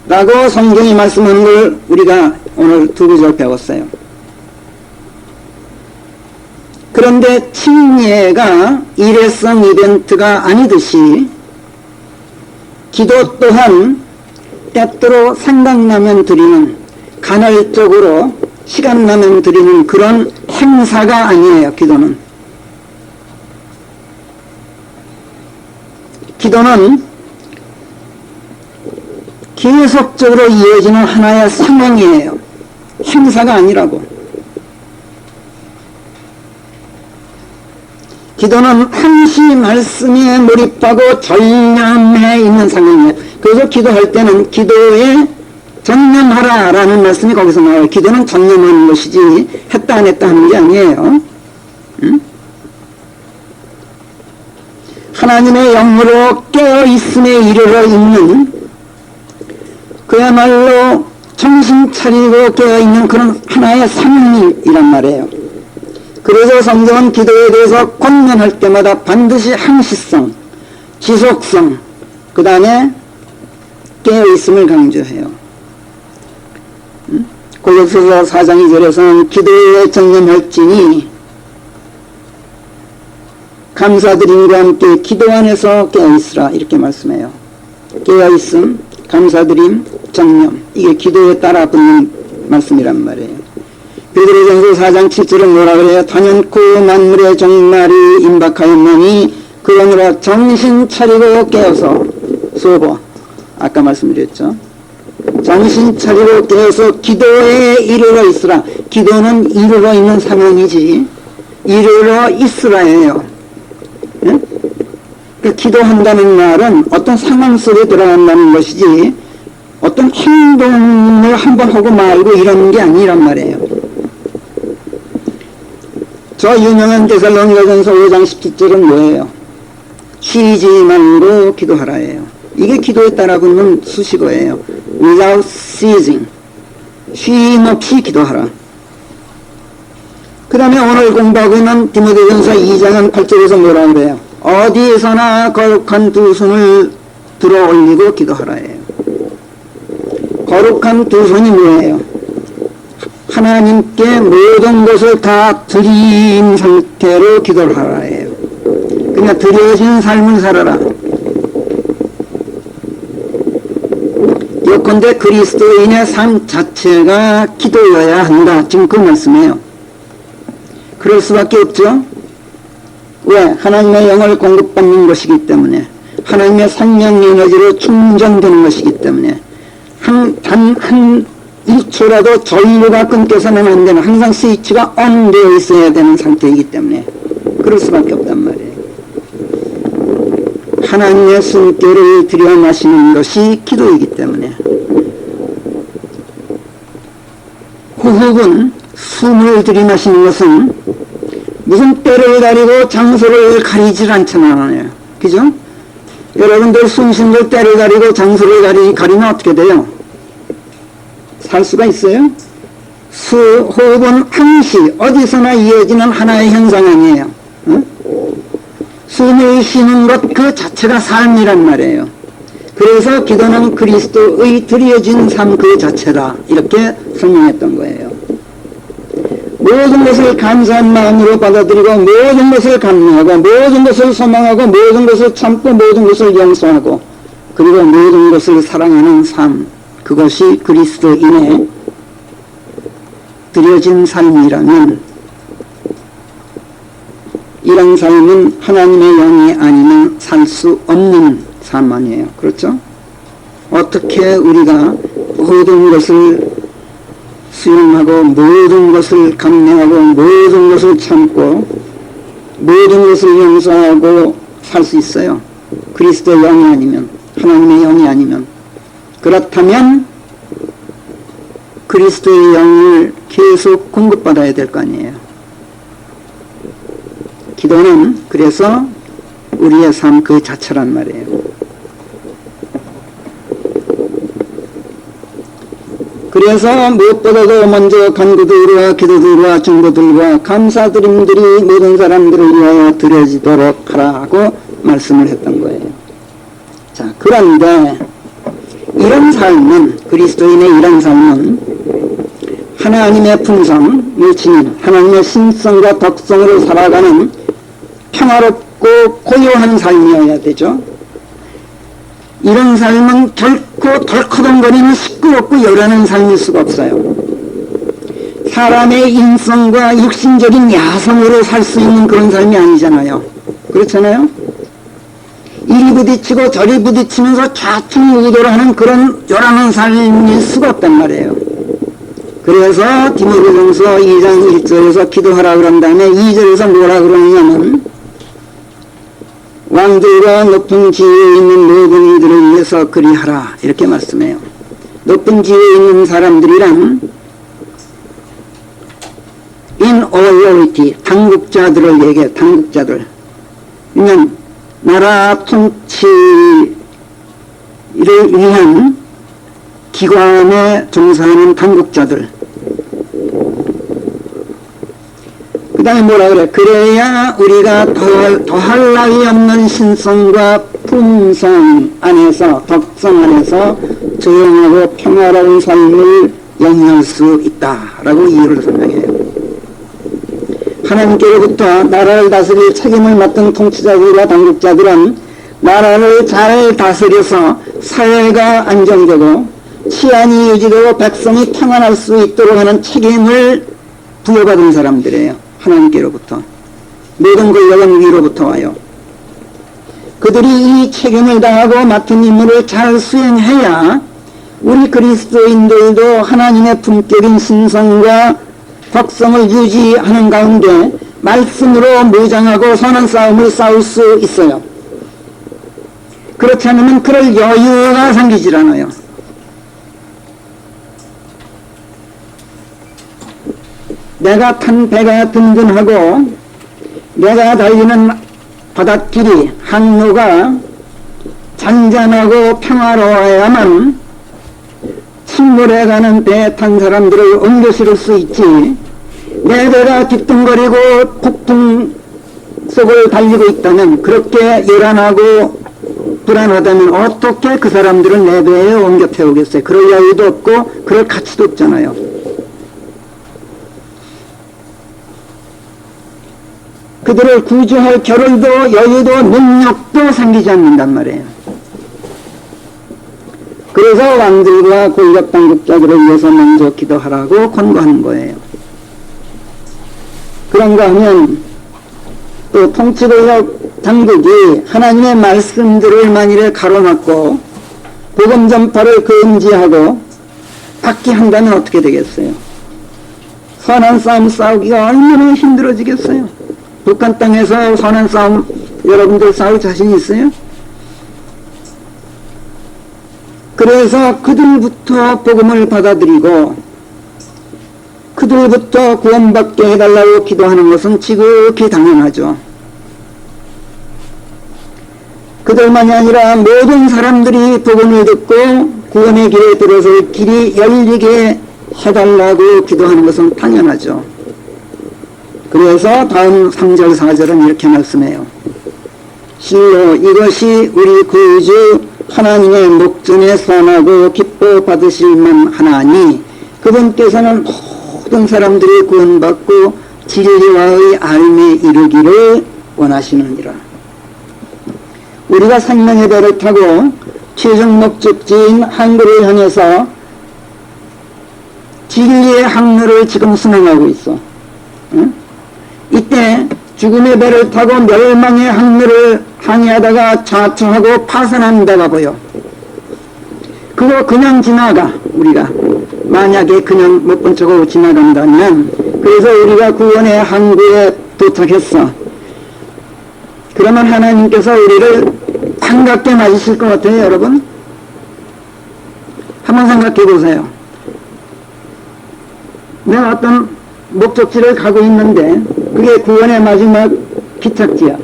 라고 성경이 말씀하는 걸 우리가 오늘 두 구절 배웠어요. 그런데 침례가 일회성 이벤트가 아니듯이 기도 또한 때때로 생각나면 드리는, 간헐적으로 시간 나면 드리는 그런 행사가 아니에요. 기도는. 기도는 계속적으로 이어지는 하나의 상황이에요. 행사가 아니라고. 기도는 항시 말씀에 몰입하고 전념해 있는 상황이에요. 그래서 기도할 때는 기도에 전념하라 라는 말씀이 거기서 나와요. 기도는 전념하는 것이지 했다 안 했다 하는 게 아니에요. 하나님의 영으로 깨어있음에 이르러 있는, 그야말로 정신 차리고 깨어있는 그런 하나의 상황이란 말이에요. 그래서 성경은 기도에 대해서 권면할 때마다 반드시 항시성, 지속성, 그 다음에 깨어있음을 강조해요. 골로새서 4장 2절에서는 기도에 전념할지니 감사드림과 함께 기도 안에서 깨어있으라 이렇게 말씀해요. 깨어있음, 감사드림, 전념, 이게 기도에 따라 붙는 말씀이란 말이에요. 베드로전서 4장 7절은 뭐라 그래요? 단연코 만물의 종말이 임박하였나니 그러므로 정신 차리고 깨어서 수고, 아까 말씀드렸죠. 정신 차리고 깨어서 기도에 이르러 있으라. 기도는 이르러 있는 상황이지 이르러 있으라예요. 네? 그 기도한다는 말은 어떤 상황 속에 들어간다는 것이지 어떤 행동을 한번 하고 말고 이러는 게 아니란 말이에요. 저 유명한 데살로니가전서 5장 17절은 뭐예요? 쉬지 말고 기도하라예요. 이게 기도에 따라 붙는 수식어예요. Without ceasing. 쉼 없이 기도하라. 그 다음에 오늘 공부하고 있는 디모데전서 2장은 8절에서 뭐라 그래요? 어디에서나 거룩한 두 손을 들어 올리고 기도하라예요. 거룩한 두 손이 뭐예요? 하나님께 모든 것을 다 드린 상태로 기도를 하라예요. 그러니까 드려진 삶을 살아라. 예컨대 그리스도인의 삶 자체가 기도여야 한다. 지금 그 말씀이에요. 그럴 수밖에 없죠. 왜? 하나님의 영을 공급받는 것이기 때문에, 하나님의 생명 에너지로 충전되는 것이기 때문에, 단 한 1초라도 전류가 끊겨서는 안 되는, 항상 스위치가 ON 되어 있어야 되는 상태이기 때문에 그럴 수밖에 없단 말이에요. 하나님의 숨결을 들여 마시는 것이 기도이기 때문에, 호흡은 숨을 들이마시는 것은 무슨 때를 가리고 장소를 가리질 않잖아요. 그죠? 여러분들 숨 쉬는 걸 때를 가리고 장소를 가리면 어떻게 돼요? 살 수가 있어요? 호흡은 항시 어디서나 이어지는 하나의 현상 아니에요. 응? 숨을 쉬는 것 그 자체가 삶이란 말이에요. 그래서 기도는 그리스도의 드려진 삶 그 자체다. 이렇게 설명했던 거예요. 모든 것을 감사한 마음으로 받아들이고, 모든 것을 감사하고, 모든 것을 소망하고, 모든 것을 참고, 모든 것을 용서하고, 그리고 모든 것을 사랑하는 삶, 그것이 그리스도인의 드려진 삶이라면, 이런 삶은 하나님의 영이 아니면 살 수 없는 삶 아니에요. 그렇죠? 어떻게 우리가 모든 것을 수용하고, 모든 것을 감내하고, 모든 것을 참고, 모든 것을 용서하고 살 수 있어요? 그리스도의 영이 아니면, 하나님의 영이 아니면. 그렇다면 그리스도의 영을 계속 공급받아야 될 거 아니에요. 기도는 그래서 우리의 삶 그 자체란 말이에요. 그래서 무엇보다도 먼저 간구들과 기도들과 중보들과 감사드림들이 모든 사람들을 위하여 드려지도록 하라고 말씀을 했던 거예요. 자, 그런데 이런 삶은, 그리스도인의 이런 삶은 하나님의 품성을 지닌 하나님의 신성과 덕성으로 살아가는 평화롭고 고요한 삶이어야 되죠. 이런 삶은 결코 덜커덩거리는 시끄럽고 요란한 삶일 수가 없어요. 사람의 인성과 육신적인 야성으로 살 수 있는 그런 삶이 아니잖아요. 그렇잖아요? 이리 부딪히고 저리 부딪히면서 좌충우돌하는 그런 요란한 삶일 수가 없단 말이에요. 그래서 디모데전서 2장 1절에서 기도하라 그런 다음에 2절에서 뭐라 그러냐면 왕들과 높은 지위에 있는 모든 이들을 위해서 그리하라 이렇게 말씀해요. 높은 지위에 있는 사람들이란 in authority, 당국자들을 얘기해. 당국자들. 그냥 나라 통치를 위한 기관에 종사하는 당국자들. 그 다음에 뭐라 그래? 그래야 우리가 더할 나위 없는 신성과 품성 안에서, 덕성 안에서 조용하고 평화로운 삶을 영위할 수 있다라고 이유를 설명해요. 하나님께로부터 나라를 다스릴 책임을 맡은 통치자들과 당국자들은 나라를 잘 다스려서 사회가 안정되고 치안이 유지되고 백성이 평안할 수 있도록 하는 책임을 부여받은 사람들이에요. 하나님께로부터. 모든 권력은 위로부터 와요. 그들이 이 책임을 다하고 맡은 임무를 잘 수행해야 우리 그리스도인들도 하나님의 품격인 신성과 덕성을 유지하는 가운데 말씀으로 무장하고 선한 싸움을 싸울 수 있어요. 그렇지 않으면 그럴 여유가 생기질 않아요. 내가 탄 배가 든든하고 내가 달리는 바닷길이 항로가 잔잔하고 평화로워야만 침몰해 가는 배에 탄 사람들을 옮겨 실을 수 있지. 내 배가 뒤뚱거리고 폭풍 속을 달리고 있다면, 그렇게 요란하고 불안하다면 어떻게 그 사람들을 내 배에 옮겨 태우겠어요? 그럴 여유도 없고 그럴 가치도 없잖아요. 그들을 구조할 겨를도 여유도 능력도 생기지 않는단 말이에요. 그래서 왕들과 권력 당국자들을 위해서 먼저 기도하라고 권고하는 거예요. 그런가 하면 또 통치권력 당국이 하나님의 말씀들을 만일에 가로막고 복음 전파를 금지하고 박해한다면 어떻게 되겠어요? 선한 싸움 싸우기가 얼마나 힘들어지겠어요? 북한 땅에서 선한 싸움 여러분들 싸울 자신 있어요? 그래서 그들부터 복음을 받아들이고 그들부터 구원받게 해달라고 기도하는 것은 지극히 당연하죠. 그들만이 아니라 모든 사람들이 복음을 듣고 구원의 길에 들어설 길이 열리게 해달라고 기도하는 것은 당연하죠. 그래서 다음 3절 4절은 이렇게 말씀해요. 실로 이것이 우리 구주 하나님의 목전에 선하고 기뻐 받으실 만하니 그분께서는 모든 사람들이 구원받고 진리와의 알매 이르기를 원하시느니라. 우리가 생명의 배를 타고 최종 목적지인 항구를 향해서 진리의 항로를 지금 순항하고 있어. 응? 이때 죽음의 배를 타고 멸망의 항로를 항해하다가 좌초하고 파산한 데가 보여. 그거 그냥 지나가. 우리가 만약에 그냥 못 본 척하고 지나간다면, 그래서 우리가 구원의 항구에 도착했어. 그러면 하나님께서 우리를 반갑게 맞으실 것 같아요. 여러분 한번 생각해 보세요. 내가 어떤 목적지를 가고 있는데 그게 구원의 마지막 기착지야.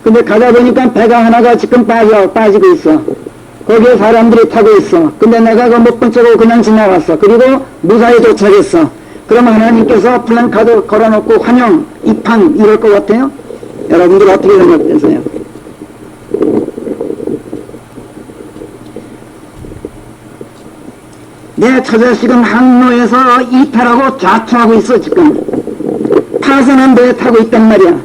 근데 가다 보니까 배가 하나가 지금 빠지고 있어. 거기에 사람들이 타고 있어. 근데 내가 그 못 본 척하고 그냥 지나갔어. 그리고 무사히 도착했어. 그러면 하나님께서 플랜카드 걸어놓고 환영, 입항 이럴 것 같아요? 여러분들 어떻게 생각되세요? 내 처자식은 항로에서 이탈하고 좌초하고 있어. 지금 파선한 배에 타고 있단 말이야.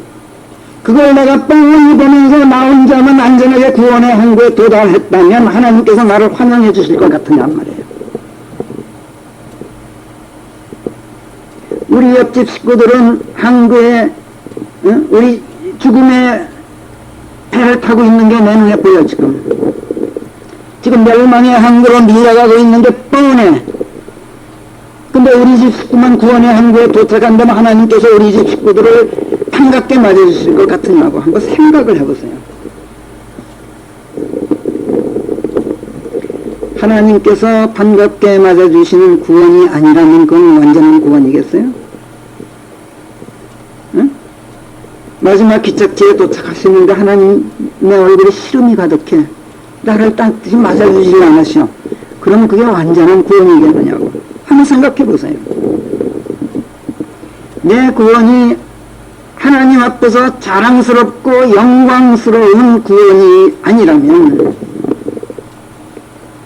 그걸 내가 뻔히 보면서 나 혼자만 안전하게 구원의 항구에 도달했다면 하나님께서 나를 환영해 주실 것 같으냔 말이에요. 우리 옆집 식구들은 항구에 우리 죽음의 배를 타고 있는 게 내 눈에 보여. 지금 멸망의 항구로 밀려가고 있는 게 뻔해. 근데 우리 집 식구만 구원의 항구에 도착한다면 하나님께서 우리 집 식구들을 반갑게 맞아주실 것 같으냐고 한번 생각을 해보세요. 하나님께서 반갑게 맞아주시는 구원이 아니라면 그건 완전한 구원이겠어요? 응? 마지막 기착지에 도착하시는데 하나님의 얼굴에 시름이 가득해. 나를 땅뜻이 맞아주지 않으시오. 그러면 그게 완전한 구원이겠느냐고 한번 생각해 보세요. 내 구원이 하나님 앞에서 자랑스럽고 영광스러운 구원이 아니라면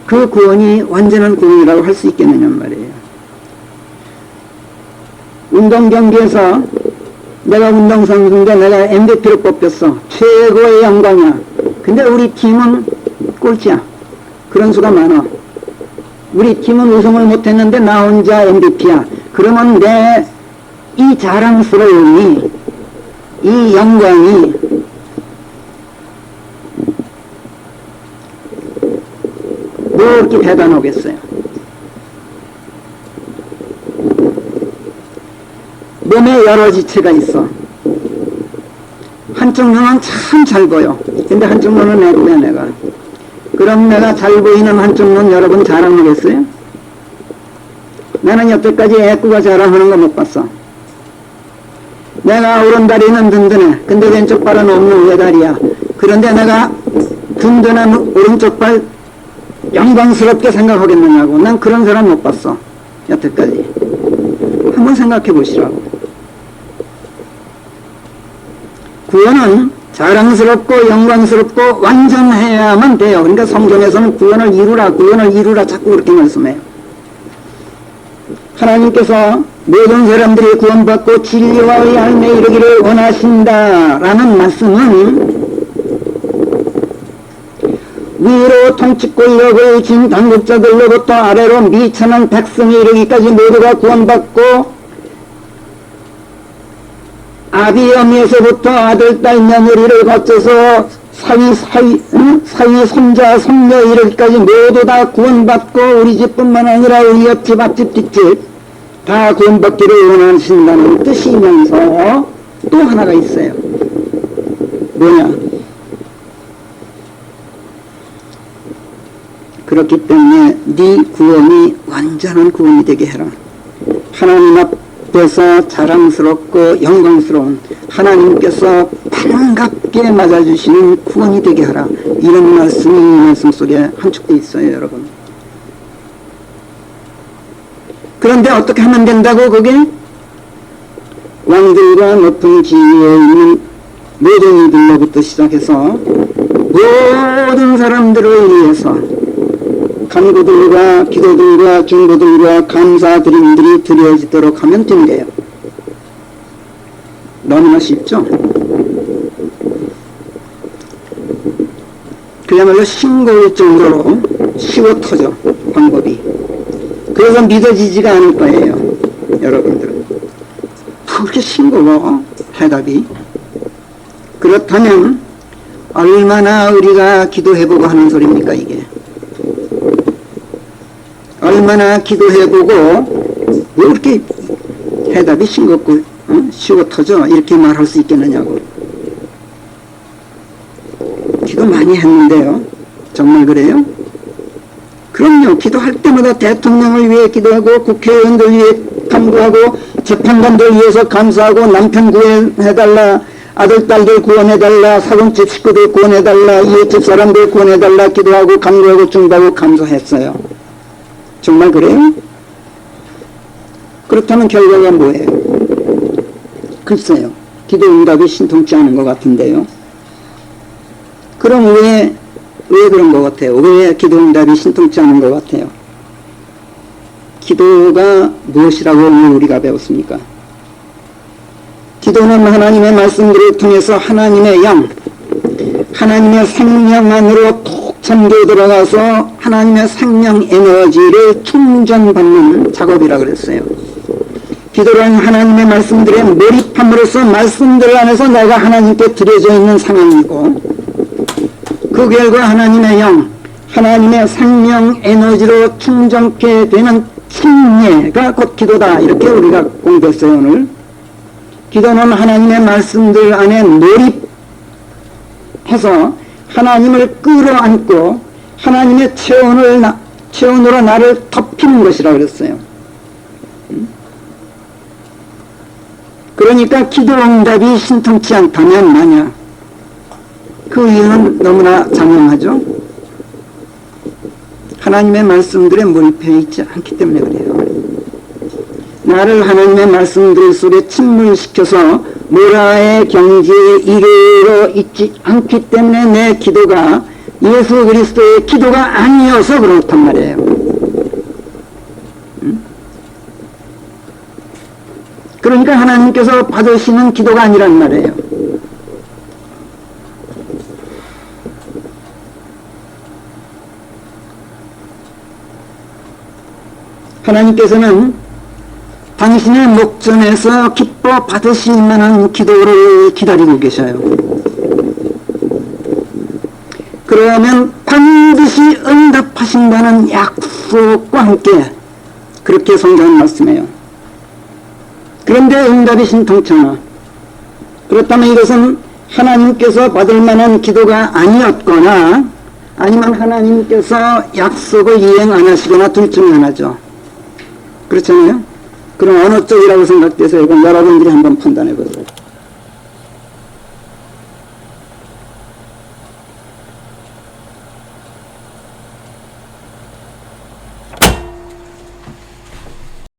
그 구원이 완전한 구원이라고 할 수 있겠느냐 말이에요. 운동 경기에서 내가 운동선수인데 내가 MVP로 뽑혔어. 최고의 영광이야. 근데 우리 팀은 꼴찌야. 그런 수가 많아. 우리 팀은 우승을 못했는데 나 혼자 MVP야. 그러면 내 이 자랑스러움이, 이 영광이 뭐 이렇게 대단하겠어요. 몸에 여러 지체가 있어. 한쪽 눈은 참 잘 보여. 근데 한쪽 눈은 애구야 내가. 그럼 내가 잘 보이는 한쪽 눈 여러분 자랑하겠어요? 나는 여태까지 애구가 자랑하는 거 못 봤어. 내가 오른다리는 든든해. 근데 왼쪽 발은 없는 외다리야. 그런데 내가 든든한 오른쪽 발 영광스럽게 생각하겠느냐고. 난 그런 사람 못 봤어. 여태까지. 한번 생각해 보시라고. 구원은 자랑스럽고 영광스럽고 완전해야만 돼요. 그러니까 성경에서는 구원을 이루라 자꾸 그렇게 말씀해요. 하나님께서 모든 사람들이 구원받고 진리와의 삶에 이르기를 원하신다라는 말씀은 위로 통치 권력을 진 당국자들로부터 아래로 미천한 백성이 이르기까지 모두가 구원받고 아비 어미에서부터 아들, 딸, 며느리를 거쳐서 사위, 손자, 손녀 이르기까지 모두 다 구원받고 우리 집뿐만 아니라 우리 옆집, 앞집, 뒷집 다 구원받기를 원하신다는 뜻이면서 또 하나가 있어요. 뭐냐? 그렇기 때문에 네 구원이 완전한 구원이 되게 해라. 하나님 앞에서 자랑스럽고 영광스러운 하나님께서 반갑게 맞아주시는 구원이 되게 하라. 이런 말씀이 이 말씀 속에 함축되어 있어요, 여러분. 그런데 어떻게 하면 된다고? 그게 왕들과 높은 지위에 있는 모든 이들로부터 시작해서 모든 사람들을 위해서 간구들과 기도들과 중보들과 감사드림들이 드려지도록 하면 된대요. 너무나 쉽죠? 그야말로 싱거울 정도로 쉬워 터져, 방법이. 그래서 믿어지지가 않을 거예요, 여러분들은. 그렇게 싱거워, 해답이. 그렇다면 얼마나 우리가 기도해보고 하는 소리입니까, 이게? 얼마나 기도해보고 왜 이렇게 해답이 싱겁고 쉬워 터져 이렇게 말할 수 있겠느냐고. 기도 많이 했는데요, 정말 그래요? 그럼요. 기도할 때마다 대통령을 위해 기도하고 국회의원들 위해 간구하고 재판관들 위해서 감사하고 남편 구원해달라, 아들 딸들 구원해달라, 사돈집 식구들 구원해달라, 이웃집 사람들 구원해달라 기도하고 간구하고 중보하고 감사했어요. 정말 그래요? 그렇다면 결과가 뭐예요? 글쎄요. 기도 응답이 신통치 않은 것 같은데요. 그럼 왜 그런 것 같아요? 왜 기도 응답이 신통치 않은 것 같아요? 기도가 무엇이라고 우리가 배웠습니까? 기도는 하나님의 말씀들을 통해서 하나님의 영, 하나님의 생명 안으로 톡 잠겨 들어가서 하나님의 생명 에너지를 충전받는 작업이라 그랬어요. 기도는 하나님의 말씀들에 몰입함으로써 말씀들 안에서 내가 하나님께 드려져 있는 상황이고, 그 결과 하나님의 영, 하나님의 생명 에너지로 충전케 되는 침례가 곧 기도다. 이렇게 우리가 공부했어요, 오늘. 기도는 하나님의 말씀들 안에 몰입해서 하나님을 끌어안고 하나님의 체온으로 나를 덮이는 것이라 그랬어요. 그러니까 기도 응답이 신통치 않다면 만약 그 이유는 너무나 자명하죠. 하나님의 말씀들에 몰입해 있지 않기 때문에 그래요. 나를 하나님의 말씀들 속에 침몰시켜서 모라의 경지에 이르러 있지 않기 때문에 내 기도가 예수 그리스도의 기도가 아니어서 그렇단 말이에요. 그러니까 하나님께서 받으시는 기도가 아니란 말이에요. 하나님께서는 당신의 목전에서 기뻐 받으실 만한 기도를 기다리고 계셔요. 그러면 반드시 응답하신다는 약속과 함께 그렇게 성경은 말씀해요. 그런데 응답이 신통치 않아. 그렇다면 이것은 하나님께서 받을 만한 기도가 아니었거나 아니면 하나님께서 약속을 이행 안 하시거나 둘 중에 하나죠. 그렇잖아요? 그럼 어느 쪽이라고 생각돼서 이건 여러분들이 한번 판단해 보세요.